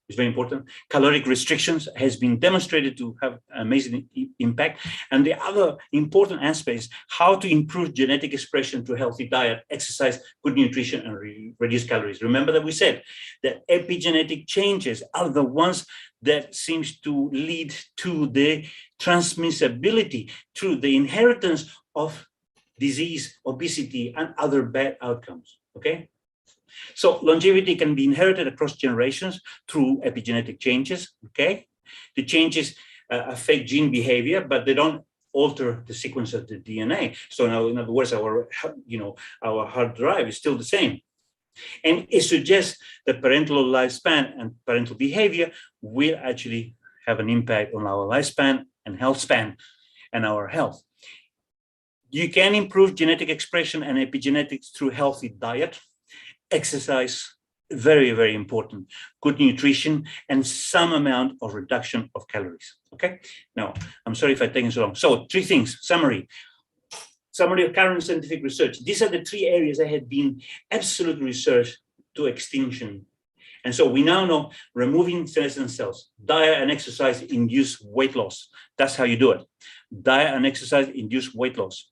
It's very important. Caloric restrictions has been demonstrated to have amazing impact. And the other important aspect is how to improve genetic expression through healthy diet, exercise, good nutrition, and reduce calories. Remember that we said that epigenetic changes are the ones that seems to lead to the transmissibility through the inheritance of disease, obesity, and other bad outcomes, okay? So longevity can be inherited across generations through epigenetic changes, okay? The changes affect gene behavior, but they don't alter the sequence of the DNA. So now, in other words, our hard drive is still the same. And it suggests that parental lifespan and parental behavior will actually have an impact on our lifespan and health span and our health. You can improve genetic expression and epigenetics through healthy diet, exercise, very, very important, good nutrition, and some amount of reduction of calories, okay? Now, I'm sorry if I've taken so long. So 3 things, summary of current scientific research. These are the 3 areas that had been absolutely researched to extinction. And so we now know removing senescent cells, diet and exercise induce weight loss. That's how you do it. Diet and exercise induce weight loss.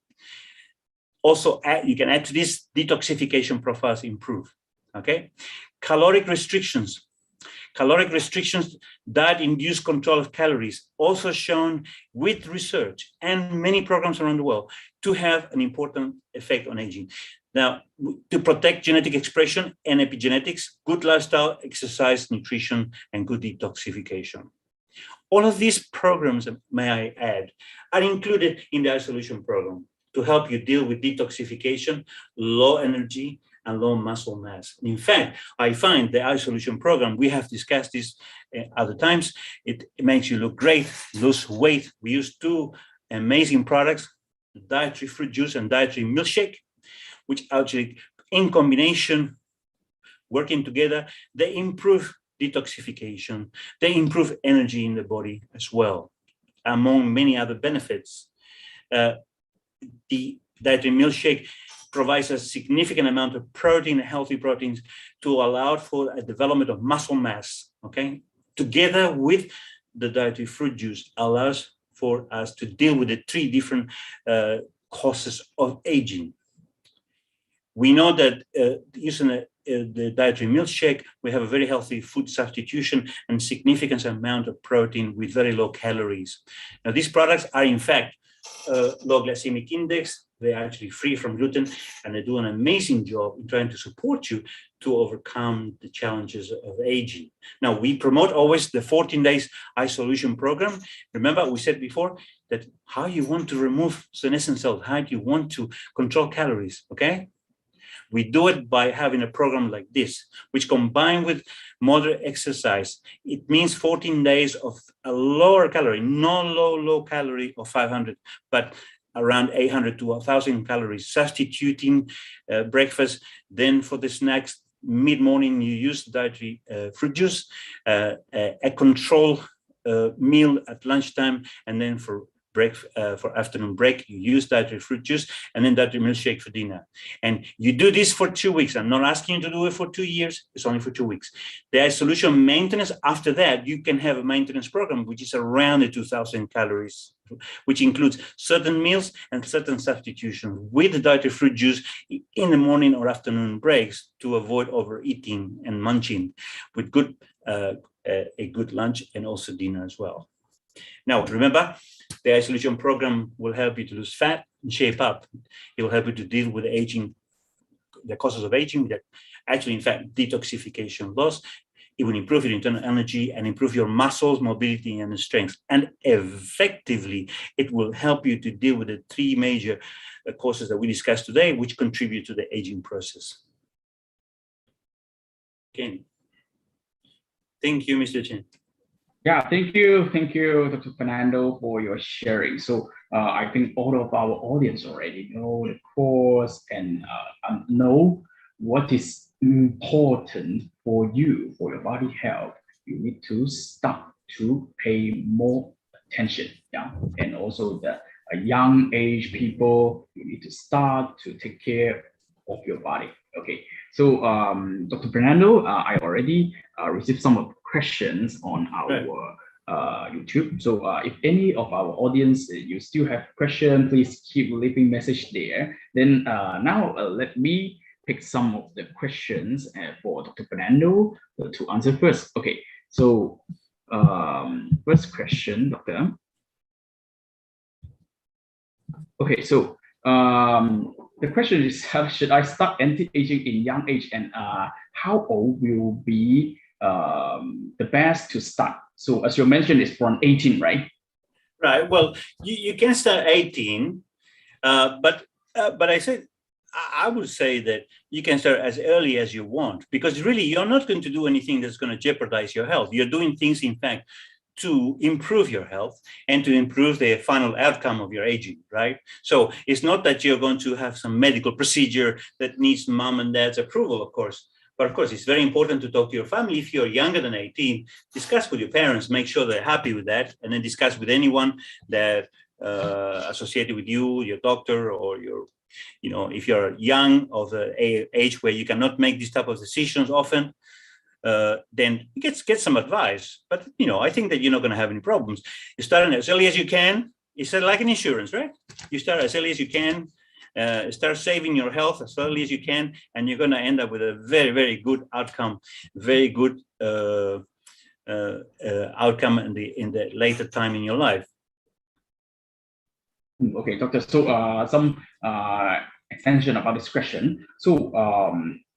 Also, you can add to this detoxification profiles improve, okay? Caloric restrictions, diet-induced control of calories, also shown with research and many programs around the world to have an important effect on aging. Now, to protect genetic expression and epigenetics, good lifestyle, exercise, nutrition, and good detoxification. All of these programs, may I add, are included in the isholution program to help you deal with detoxification, low energy, and low muscle mass. In fact, I find the isholution program, we have discussed this other times, it makes you look great, lose weight. We use 2 amazing products, dietary fruit juice and dietary milkshake, which actually, in combination, working together, they improve detoxification, they improve energy in the body as well, among many other benefits. The dietary milkshake provides a significant amount of protein, healthy proteins, to allow for a development of muscle mass, okay? Together with the dietary fruit juice allows for us to deal with the 3 different causes of aging. We know that using the dietary milkshake, we have a very healthy food substitution and significant amount of protein with very low calories. Now, these products are in fact low glycemic index. They're actually free from gluten, and they do an amazing job in trying to support you to overcome the challenges of aging. Now, we promote always the 14 days isholution program. Remember, we said before that how you want to remove senescent cells, how you want to control calories, okay? We do it by having a program like this, which combined with moderate exercise, it means 14 days of a lower calorie, no low calorie of 500, but around 800 to 1,000 calories, substituting breakfast. Then for the snacks, mid-morning, you use dietary fruit juice, a control meal at lunchtime, and then for afternoon break, you use dietary fruit juice, and then dietary milkshake for dinner. And you do this for 2 weeks. I'm not asking you to do it for 2 years. It's only for 2 weeks. The isholution maintenance, after that, you can have a maintenance program, which is around the 2,000 calories, which includes certain meals and certain substitutions with the dietary fruit juice in the morning or afternoon breaks to avoid overeating and munching, with good a good lunch and also dinner as well. Now, remember, the isholution program will help you to lose fat and shape up. It will help you to deal with aging, the causes of aging, that actually, in fact, detoxification loss. It will improve your internal energy and improve your muscles, mobility, and strength. And effectively, it will help you to deal with the 3 major causes that we discussed today, which contribute to the aging process. Okay. Thank you, Mr. Chen. Yeah, thank you, Dr. Fernando, for your sharing. So I think all of our audience already know the course and know what is important for you, for your body health. You need to start to pay more attention, yeah, and also the young age people, you need to start to take care of your body. Okay, so Dr. Fernando, I already received some of the questions on Right. our YouTube. So if any of our audience you still have question, please keep leaving message there. Then now let me pick some of the questions for Dr. Fernando to answer first. Okay, so first question, Doctor. Okay, so the question is, should I start anti-aging in young age, and how old will be the best to start? So as you mentioned, it's from 18, right? Right. Well, you can start 18, but I said I would say that you can start as early as you want, because really you're not going to do anything that's going to jeopardize your health. You're doing things, in fact, to improve your health and to improve the final outcome of your aging, right? So it's not that you're going to have some medical procedure that needs mom and dad's approval, of course. But of course, it's very important to talk to your family. If you're younger than 18, discuss with your parents, make sure they're happy with that, and then discuss with anyone that associated with you, your doctor, or your, if you're young of the age where you cannot make these type of decisions often, then get some advice. But I think that you're not going to have any problems. You start as early as you can. It's like an insurance, right? You start as early as you can. Start saving your health as early as you can, and you're going to end up with a very, very good outcome, very good outcome in the later time in your life. Okay, doctor. So some extension about this question. So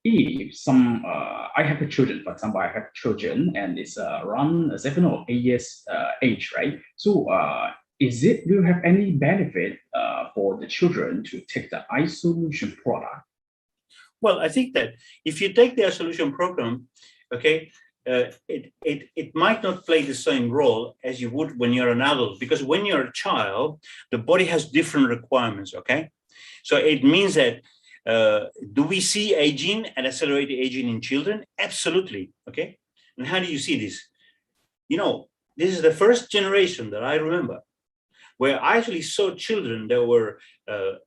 if some I have a children, for example, I have children, and it's around 7 or 8 years age, right? So do you have any benefit for the children to take the isholution product? Well, I think that if you take the isholution program, okay, it might not play the same role as you would when you're an adult, because when you're a child, the body has different requirements, okay? So it means that do we see aging and accelerated aging in children? Absolutely, okay? And how do you see this? This is the first generation that I remember where I actually saw children that were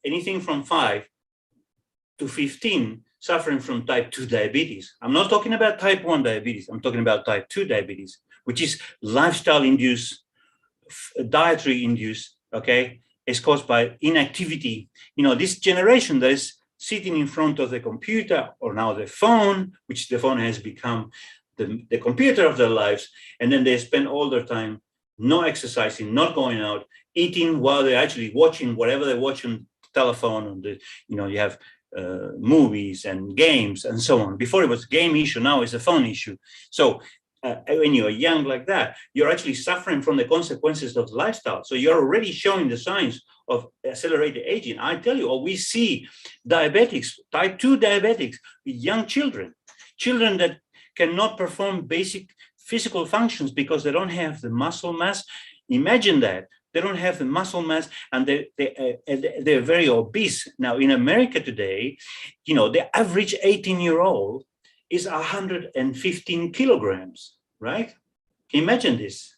anything from 5 to 15 suffering from type 2 diabetes. I'm not talking about type 1 diabetes. I'm talking about type 2 diabetes, which is lifestyle-induced, dietary-induced, okay? It's caused by inactivity. This generation that is sitting in front of the computer or now the phone, which the phone has become the computer of their lives, and then they spend all their time not exercising, not going out, eating while they're actually watching whatever they watch on the telephone. On you have movies and games and so on. Before it was a game issue, now it's a phone issue. So when you're young like that, you're actually suffering from the consequences of the lifestyle. So you're already showing the signs of accelerated aging. I tell you, we see diabetics, type 2 diabetics, young children that cannot perform basic physical functions because they don't have the muscle mass. Imagine that. They don't have the muscle mass, and they're very obese. Now, in America today, the average 18-year-old is 115 kilograms, right? Imagine this.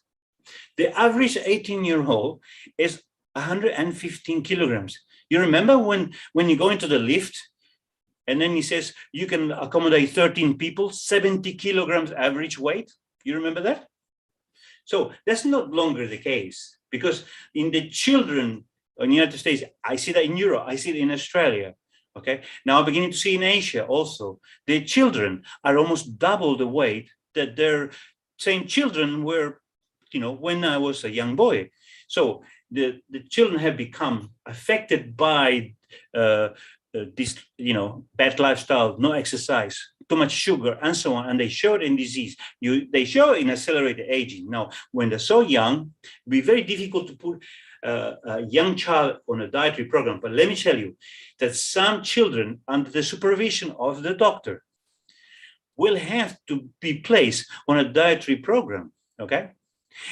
The average 18-year-old is 115 kilograms. You remember when you go into the lift, and then he says, you can accommodate 13 people, 70 kilograms average weight? You remember that? So that's not longer the case, because in the children in the United States, I see that in Europe, I see it in Australia, okay? Now I'm beginning to see in Asia also, the children are almost double the weight that their same children were, when I was a young boy. So the children have become affected by this, bad lifestyle, no exercise, too much sugar, and so on, and they show it in disease. They show it in accelerated aging. Now, when they're so young, it'd be very difficult to put a young child on a dietary program. But let me tell you that some children, under the supervision of the doctor, will have to be placed on a dietary program, okay?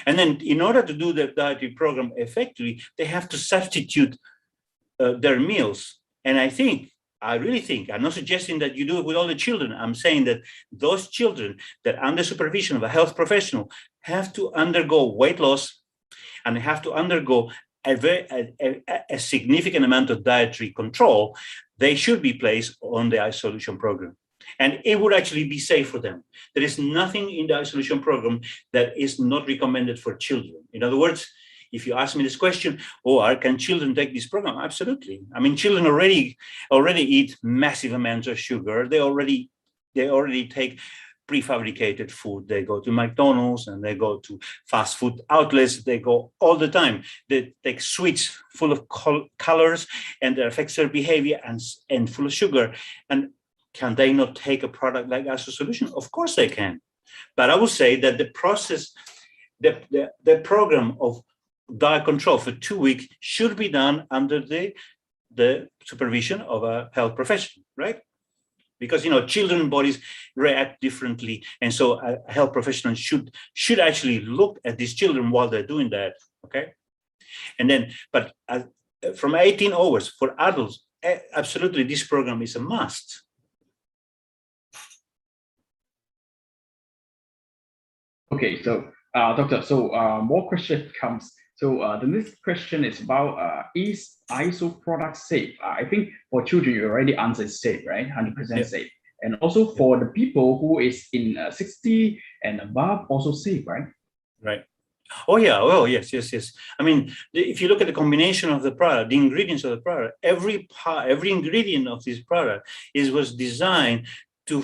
And then in order to do the dietary program effectively, they have to substitute their meals. And I really think, I'm not suggesting that you do it with all the children. I'm saying that those children that under supervision of a health professional have to undergo weight loss and have to undergo a significant amount of dietary control, they should be placed on the isholution program. and it would actually be safe for them. There is nothing in the isholution program that is not recommended for children. In other words, if you ask me this question, can children take this program? Absolutely. I mean, children already eat massive amounts of sugar. They already take prefabricated food. They go to McDonald's and they go to fast food outlets. They go all the time. They take sweets full of colors, and that affects their behavior, and full of sugar. And can they not take a product like isholution? Of course they can. But I would say that the process, the program of diet control for 2 weeks should be done under the supervision of a health professional, right? Because children's bodies react differently, and so a health professional should actually look at these children while they're doing that. Okay, and then, but from 18 hours for adults, absolutely, this program is a must. Okay, so doctor, so more question comes. So the next question is about is ISO product safe? I think for children you already answered safe, right? 100% safe. And also for the people who is in 60 and above, also safe, right? Right. Oh yeah. Oh yes. I mean, if you look at the combination of the product, the ingredients of the product, every ingredient of this product was designed to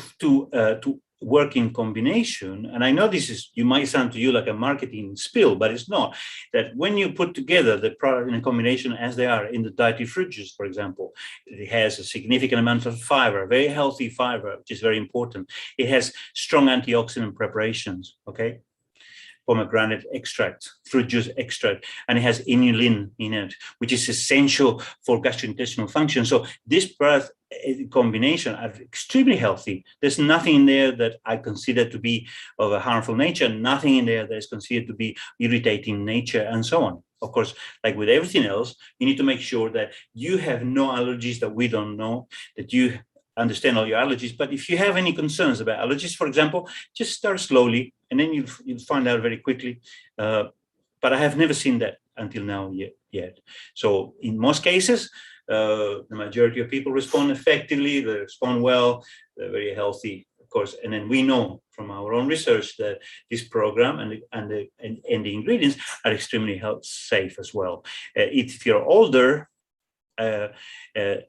work in combination. And I know you might sound to you like a marketing spill, but it's not. That when you put together the product in a combination as they are in the dietary fruit juice, for example, it has a significant amount of fiber, very healthy fiber, which is very important. It has strong antioxidant preparations, okay? Pomegranate extract, fruit juice extract, and it has inulin in it, which is essential for gastrointestinal function. So this product combination are extremely healthy. There's nothing in there that I consider to be of a harmful nature, nothing in there that is considered to be irritating nature, and so on. Of course, like with everything else, you need to make sure that you have no allergies that we don't know, that you understand all your allergies. But if you have any concerns about allergies, for example, just start slowly, and then you'll find out very quickly. But I have never seen that until now yet. So in most cases, the majority of people respond effectively, they respond well, they're very healthy, of course. And then we know from our own research that this program and the ingredients are extremely safe as well. If you're older, it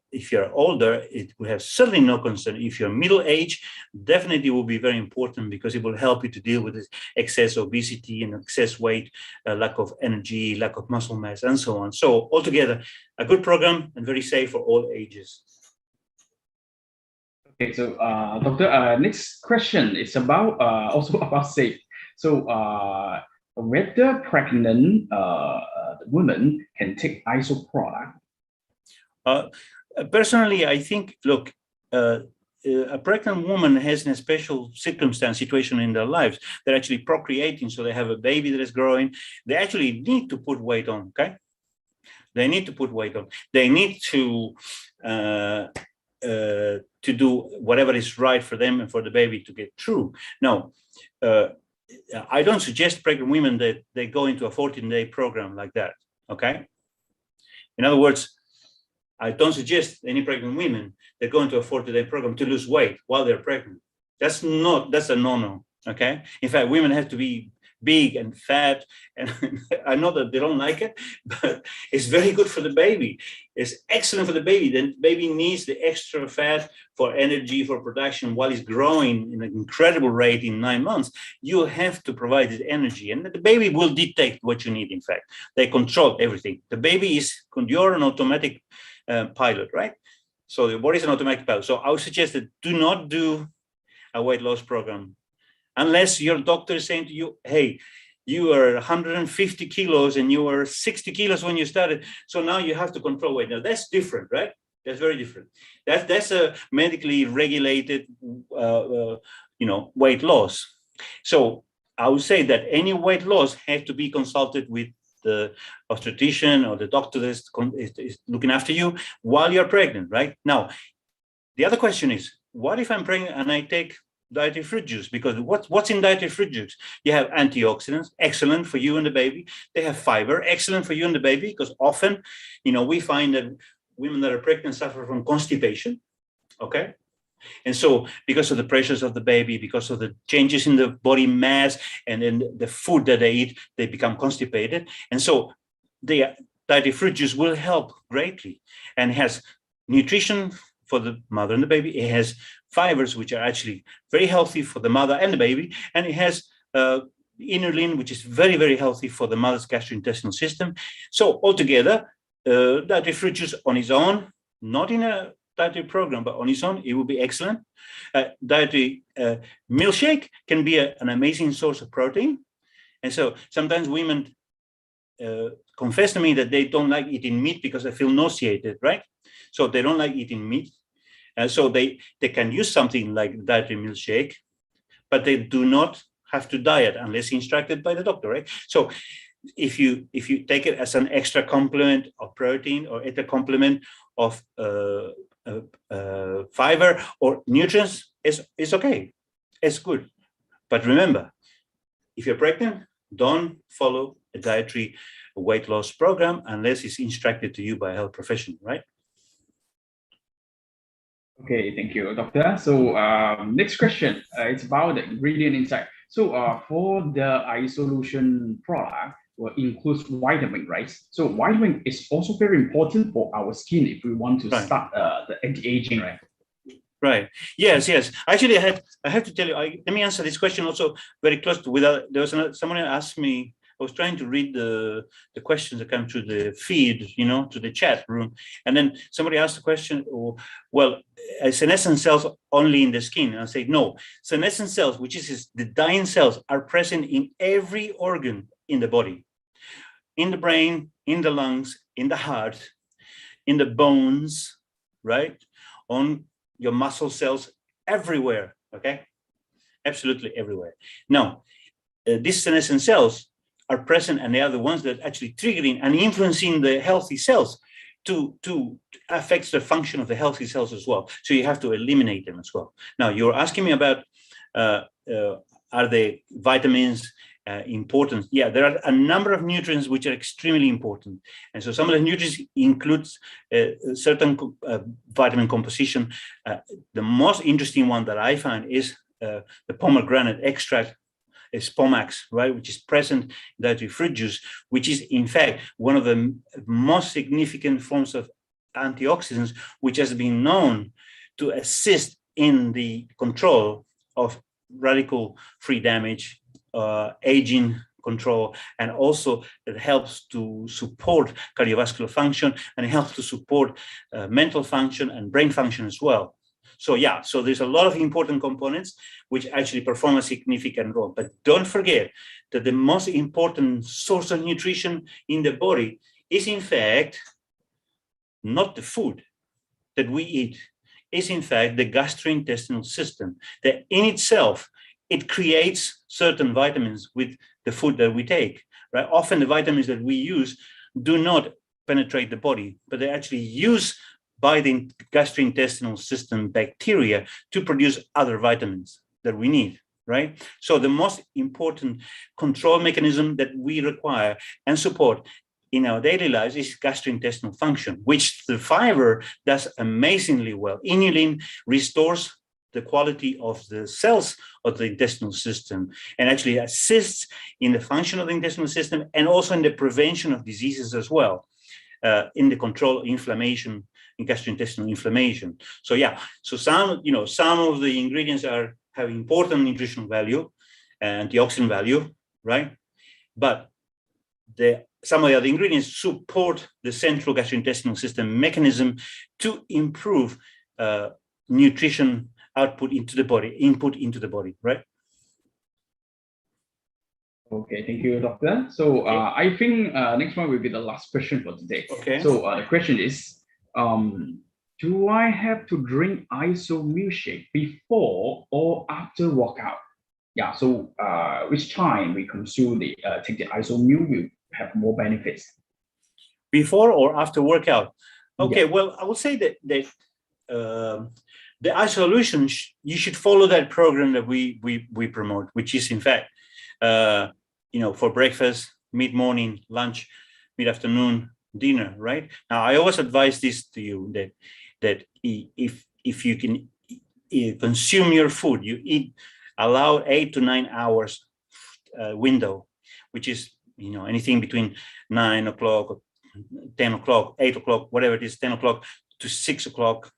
will have certainly no concern. If you're middle age, definitely will be very important, because it will help you to deal with this excess obesity and excess weight, lack of energy, lack of muscle mass, and so on. So altogether, a good program and very safe for all ages. Okay, so doctor, next question is about also about safe. So whether pregnant women can take ISO product? Personally, I think, look, a pregnant woman has a special situation in their lives. They're actually procreating, so they have a baby that is growing. They actually need to put weight on, okay? They need to put weight on. They need to do whatever is right for them and for the baby to get through. Now, I don't suggest pregnant women that they go into a 14-day program like that, okay? In other words, I don't suggest any pregnant women that go into a 40-day program to lose weight while they're pregnant. That's a no-no, okay? In fact, women have to be big and fat, and I know that they don't like it, but it's very good for the baby. It's excellent for the baby. The baby needs the extra fat for energy, for production, while it's growing in an incredible rate in 9 months. You have to provide this energy, and the baby will detect what you need. In fact, they control everything. The baby you're an automatic pilot, right? So the body is an automatic pilot. So I would suggest that do not do a weight loss program unless your doctor is saying to you, hey, you are 150 kilos and you were 60 kilos when you started, so now you have to control weight. Now that's different, right? That's very different. That's a medically regulated weight loss. So I would say that any weight loss has to be consulted with the obstetrician or the doctor that is looking after you while you're pregnant, right? Now, the other question is, what if I'm pregnant and I take dietary fruit juice? Because what's in dietary fruit juice? You have antioxidants, excellent for you and the baby. They have fiber, excellent for you and the baby, because often, we find that women that are pregnant suffer from constipation, okay? And so because of the pressures of the baby, because of the changes in the body mass and then the food that they eat, they become constipated. And so the dietary fruit juice will help greatly, and has nutrition for the mother and the baby. It has fibers, which are actually very healthy for the mother and the baby. And it has inulin, which is very, very healthy for the mother's gastrointestinal system. So altogether, dietary fruit juice on its own, not in a dietary program, but on its own, it will be excellent. Dietary milkshake can be an amazing source of protein. And so sometimes women confess to me that they don't like eating meat because they feel nauseated, right? So they don't like eating meat. So they can use something like dietary milkshake, but they do not have to diet unless instructed by the doctor, right? So if you take it as an extra complement of protein or extra complement of fiber or nutrients, it's okay, it's good. But remember, if you're pregnant, don't follow a dietary weight loss program unless it's instructed to you by a health professional, right? Okay, thank you, doctor. So next question, it's about the ingredient inside. So for the isholution product, will includes vitamin, right? So vitamin is also very important for our skin if we want to start the anti-aging, right? Right. Yes. Actually, I have to tell you. Let me answer this question also very close to. There was someone who asked me. I was trying to read the questions that come through the feed, to the chat room, and then somebody asked the question. Well, senescent cells only in the skin? And I say no. Senescent cells, which is the dying cells, are present in every organ in the body, in the brain, in the lungs, in the heart, in the bones, right? On your muscle cells, everywhere, okay? Absolutely everywhere. Now, these senescent cells are present, and they are the ones that actually triggering and influencing the healthy cells to affect the function of the healthy cells as well. So you have to eliminate them as well. Now, you're asking me about are the vitamins important? Yeah, there are a number of nutrients which are extremely important. And so some of the nutrients includes certain vitamin composition. The most interesting one that I find is the pomegranate extract, Spomax, right, which is present in dietary fruit juice, which is in fact one of the most significant forms of antioxidants, which has been known to assist in the control of radical free damage, aging control, and also it helps to support cardiovascular function, and it helps to support mental function and brain function as well. So yeah, so there's a lot of important components which actually perform a significant role. But don't forget that the most important source of nutrition in the body is in fact not the food that we eat, is in fact the gastrointestinal system, that in itself, it creates certain vitamins with the food that we take, right? Often the vitamins that we use do not penetrate the body, but they actually use by the gastrointestinal system bacteria to produce other vitamins that we need, right? So the most important control mechanism that we require and support in our daily lives is gastrointestinal function, which the fiber does amazingly well. Inulin restores the quality of the cells of the intestinal system and actually assists in the function of the intestinal system and also in the prevention of diseases as well, in the control of inflammation, in gastrointestinal inflammation. So yeah, so some of the ingredients have important nutritional value, antioxidant value, right? But some of the other ingredients support the central gastrointestinal system mechanism to improve nutrition output into the body, input into the body, right? Okay, thank you, doctor. So I think next one will be the last question for today. Okay. So the question is, do I have to drink iso milkshake before or after workout? Yeah. So which time we consume take the iso milk will have more benefits? Before or after workout? Okay. Yeah. Well, I would say that the isholution you should follow that program that we promote, which is in fact for breakfast, mid-morning, lunch, mid-afternoon, dinner, right? Now I always advise this to you that if you can consume your food, you eat, allow 8 to 9 hours window, which is, anything between 9 o'clock, 10 o'clock, 8 o'clock, whatever it is, 10 o'clock to 6 o'clock,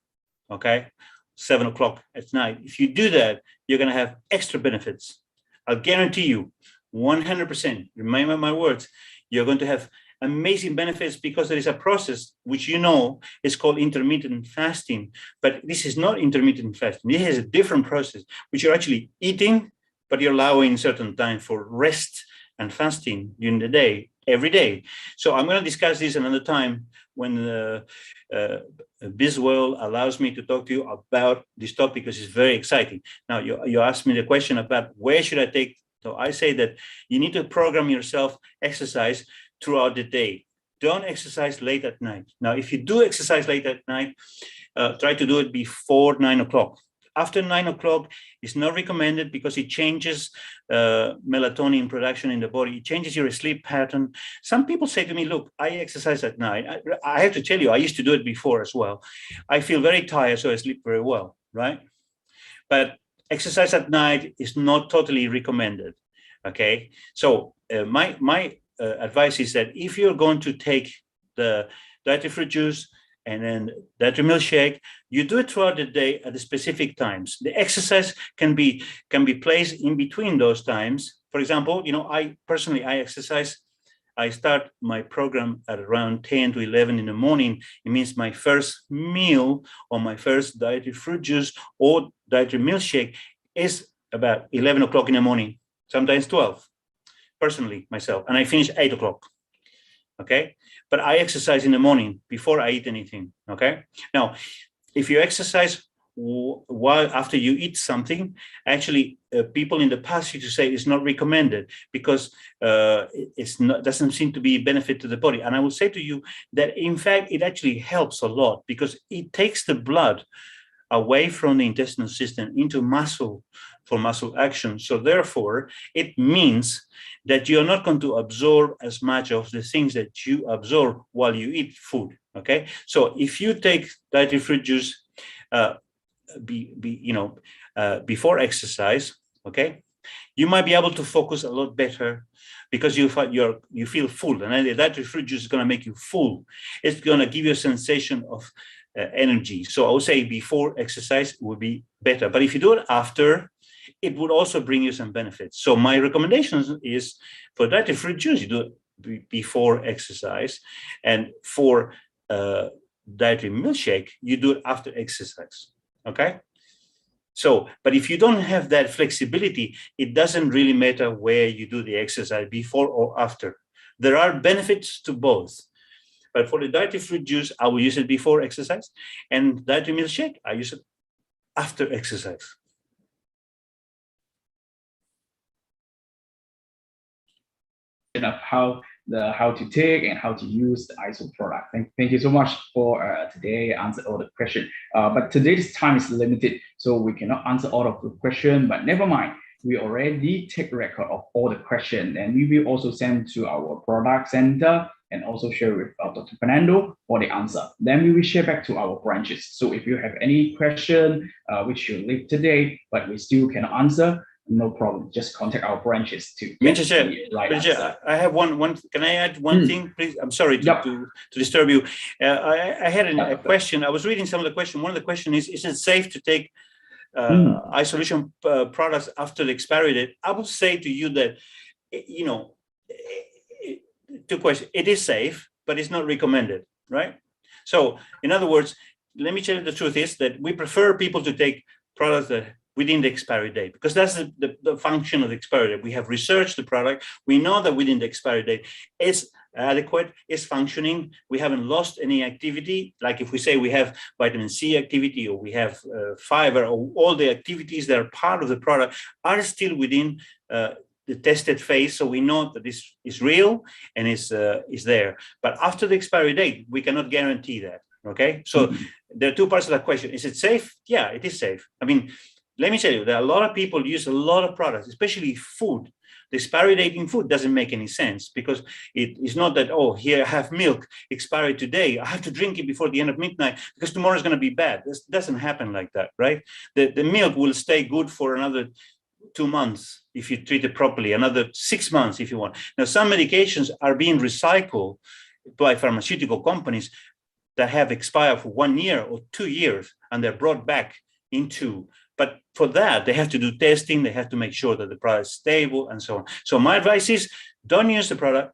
okay, 7 o'clock at night. If you do that, you're going to have extra benefits. I'll guarantee you 100%, remember my words, you're going to have amazing benefits, because there is a process which is called intermittent fasting. But this is not intermittent fasting. This is a different process, which you're actually eating, but you're allowing certain time for rest and fasting during the day, every day. So I'm going to discuss this another time when Biswell allows me to talk to you about this topic, because it's very exciting. Now, you asked me the question about where should I take. So I say that you need to program yourself exercise throughout the day. Don't exercise late at night. Now, if you do exercise late at night, try to do it before 9 o'clock. After 9 o'clock, it's not recommended, because it changes melatonin production in the body. It changes your sleep pattern. Some people say to me, look, I exercise at night. I have to tell you, I used to do it before as well. I feel very tired, so I sleep very well, right? But exercise at night is not totally recommended, okay? So my advice is that if you're going to take the dietary fruit juice and then dietary milkshake, you do it throughout the day at the specific times. The exercise can be placed in between those times. For example, I exercise. I start my program at around 10 to 11 in the morning. It means my first meal or my first dietary fruit juice or dietary milkshake is about 11 o'clock in the morning, sometimes 12, personally, myself. And I finish 8 o'clock, okay? But I exercise in the morning before I eat anything, okay? Now, if you exercise while after you eat something, actually people in the past used to say it's not recommended, because doesn't seem to be benefit to the body. And I will say to you that in fact it actually helps a lot, because it takes the blood away from the intestinal system into muscle for muscle action. So therefore it means that you're not going to absorb as much of the things that you absorb while you eat food, okay? So if you take dietary fruit juice before exercise, okay, you might be able to focus a lot better, because you feel full, and the dietary fruit juice is going to make you full. It's going to give you a sensation of energy. So I would say before exercise would be better, but if you do it after, it would also bring you some benefits. So my recommendation is for dietary fruit juice, you do it before exercise, and for dietary milkshake, you do it after exercise. Okay. So, but if you don't have that flexibility, it doesn't really matter where you do the exercise, before or after. There are benefits to both. But for the dietary fruit juice, I will use it before exercise, and dietary milkshake, I use it after exercise. Of how to take and how to use the ISO product. Thank you so much for today. Answer all the questions. But today's time is limited, so we cannot answer all of the questions. But never mind, we already take record of all the questions, and we will also send to our product center and also share with Dr. Fernando for the answer. Then we will share back to our branches. So if you have any question which you leave today, but we still cannot answer, no problem. Just contact our branches to get the right answer. I have one. Can I add one thing, please? I'm sorry to disturb you. I had a question. I was reading some of the question. One of the question is it safe to take isholution products after the expiry date? I would say to you that, two questions. It is safe, but it's not recommended, right? So in other words, let me tell you the truth is that we prefer people to take products that within the expiry date, because that's the function of the expiry date. We have researched the product. We know that within the expiry date it's adequate, it's functioning. We haven't lost any activity. Like if we say we have vitamin C activity, or we have fiber, or all the activities that are part of the product are still within the tested phase. So we know that this is real and is there. But after the expiry date, we cannot guarantee that. Okay. So there are two parts of that question. Is it safe? Yeah, it is safe. I mean, let me tell you, there are a lot of people use a lot of products, especially food, The expiry date in food doesn't make any sense, because it's not that, oh, here I have milk, expiry today, I have to drink it before the end of midnight because tomorrow is going to be bad. This doesn't happen like that, right? The milk will stay good for another 2 months if you treat it properly, another 6 months if you want. Now, some medications are being recycled by pharmaceutical companies that have expired for 1 year or 2 years, and they're brought back into, but for that, they have to do testing, they have to make sure that the product is stable and so on. So my advice is, don't use the product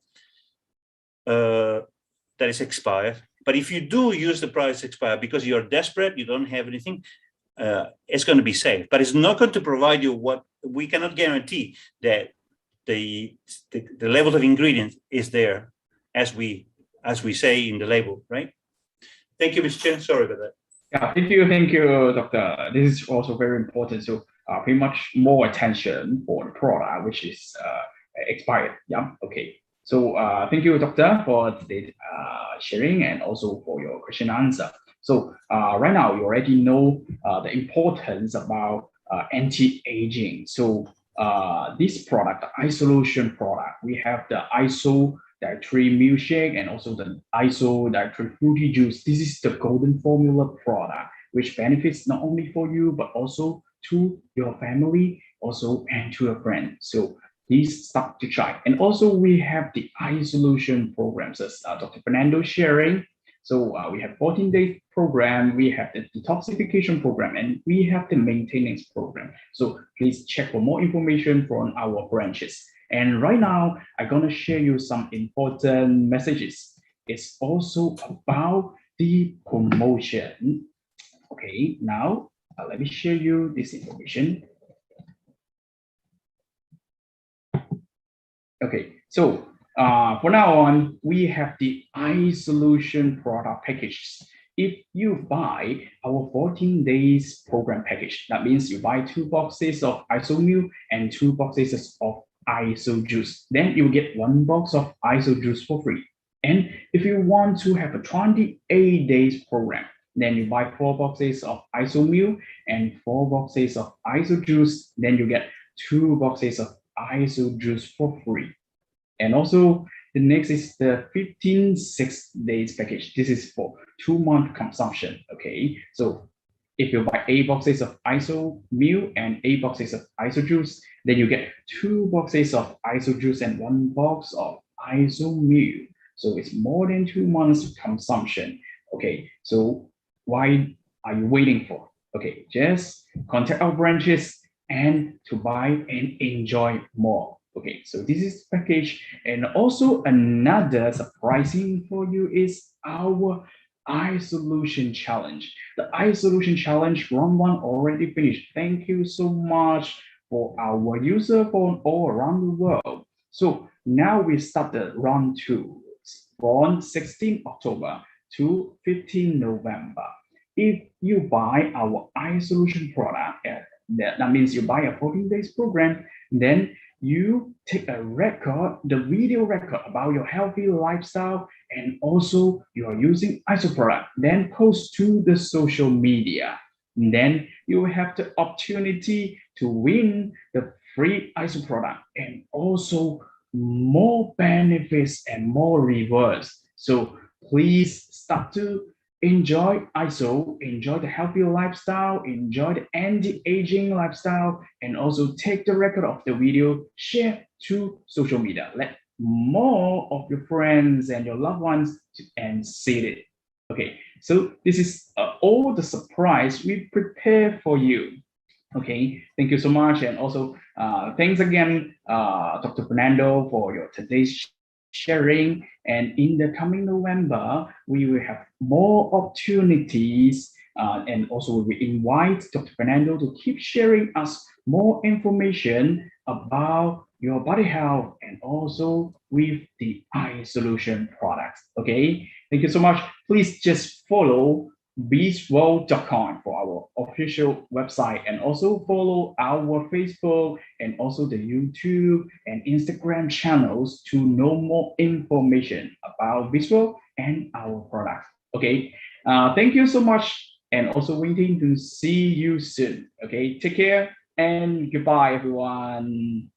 that is expired. But if you do use the product that's expired because you're desperate, you don't have anything, it's going to be safe. But it's not going to provide you what we cannot guarantee, that the level of ingredients is there as we say in the label, right? Thank you, Mr. Chen. Sorry about that. Yeah, thank you, Doctor. This is also very important. So pay much more attention for the product which is expired. Yeah, okay. So thank you, Doctor, for today's sharing and also for your question and answer. So right now you already know the importance about anti-aging. So this product, the isholution product, we have the iso dietary milkshake and also the iso dietary fruity juice. This is the golden formula product, which benefits not only for you, but also to your family, also and to your friends. So please start to try. And also we have the isholution programs, as Dr. Fernando sharing. So we have 14-day program, we have the detoxification program, and we have the maintenance program. So please check for more information from our branches. And right now, I'm going to share you some important messages. It's also about the promotion. Okay, now let me share you this information. Okay, so for now on, we have the isholution product package. If you buy our 14 days program package, that means you buy 2 boxes of iso milk and 2 boxes of iso juice, then you get 1 box of iso juice for free. And if you want to have a 28 days program, then you buy 4 boxes of iso milk and 4 boxes of iso juice, then you get 2 boxes of iso juice for free. And also the next is the 15 6-days package. This is for 2-month consumption. Okay, so if you buy 8 boxes of iso milk and 8 boxes of iso juice, then you get 2 boxes of iso juice and 1 box of iso milk. So it's more than 2 months consumption. Okay, so why are you waiting for? Okay, just contact our branches and to buy and enjoy more. Okay, so this is the package. And also another surprising for you is our isholution challenge. The isholution challenge round 1 already finished. Thank you so much for our user from all around the world. So now we start the round 2 from 16 October to 15 November. If you buy our isholution product, that means you buy a 14 days program, then you take a record, the video record about your healthy lifestyle, and also you are using iso product, then post to the social media. And then you have the opportunity to win the free iso product and also more benefits and more rewards. So please start to enjoy iso, enjoy the healthy lifestyle, enjoy the anti-aging lifestyle, and also take the record of the video, share to social media. Let more of your friends and your loved ones and see it. Okay, so this is all the surprise we prepare for you. Okay, thank you so much. And also thanks again, Dr. Fernando, for your today's sharing. And in the coming November, we will have more opportunities and also we invite Dr. Fernando to keep sharing us more information about your body health and also with the isholution products. Okay, thank you so much. Please just follow beastworld.com for our official website, and also follow our Facebook and also the YouTube and Instagram channels to know more information about Beastworld and our products. Okay, thank you so much, and also waiting to see you soon. Okay, take care and goodbye, everyone.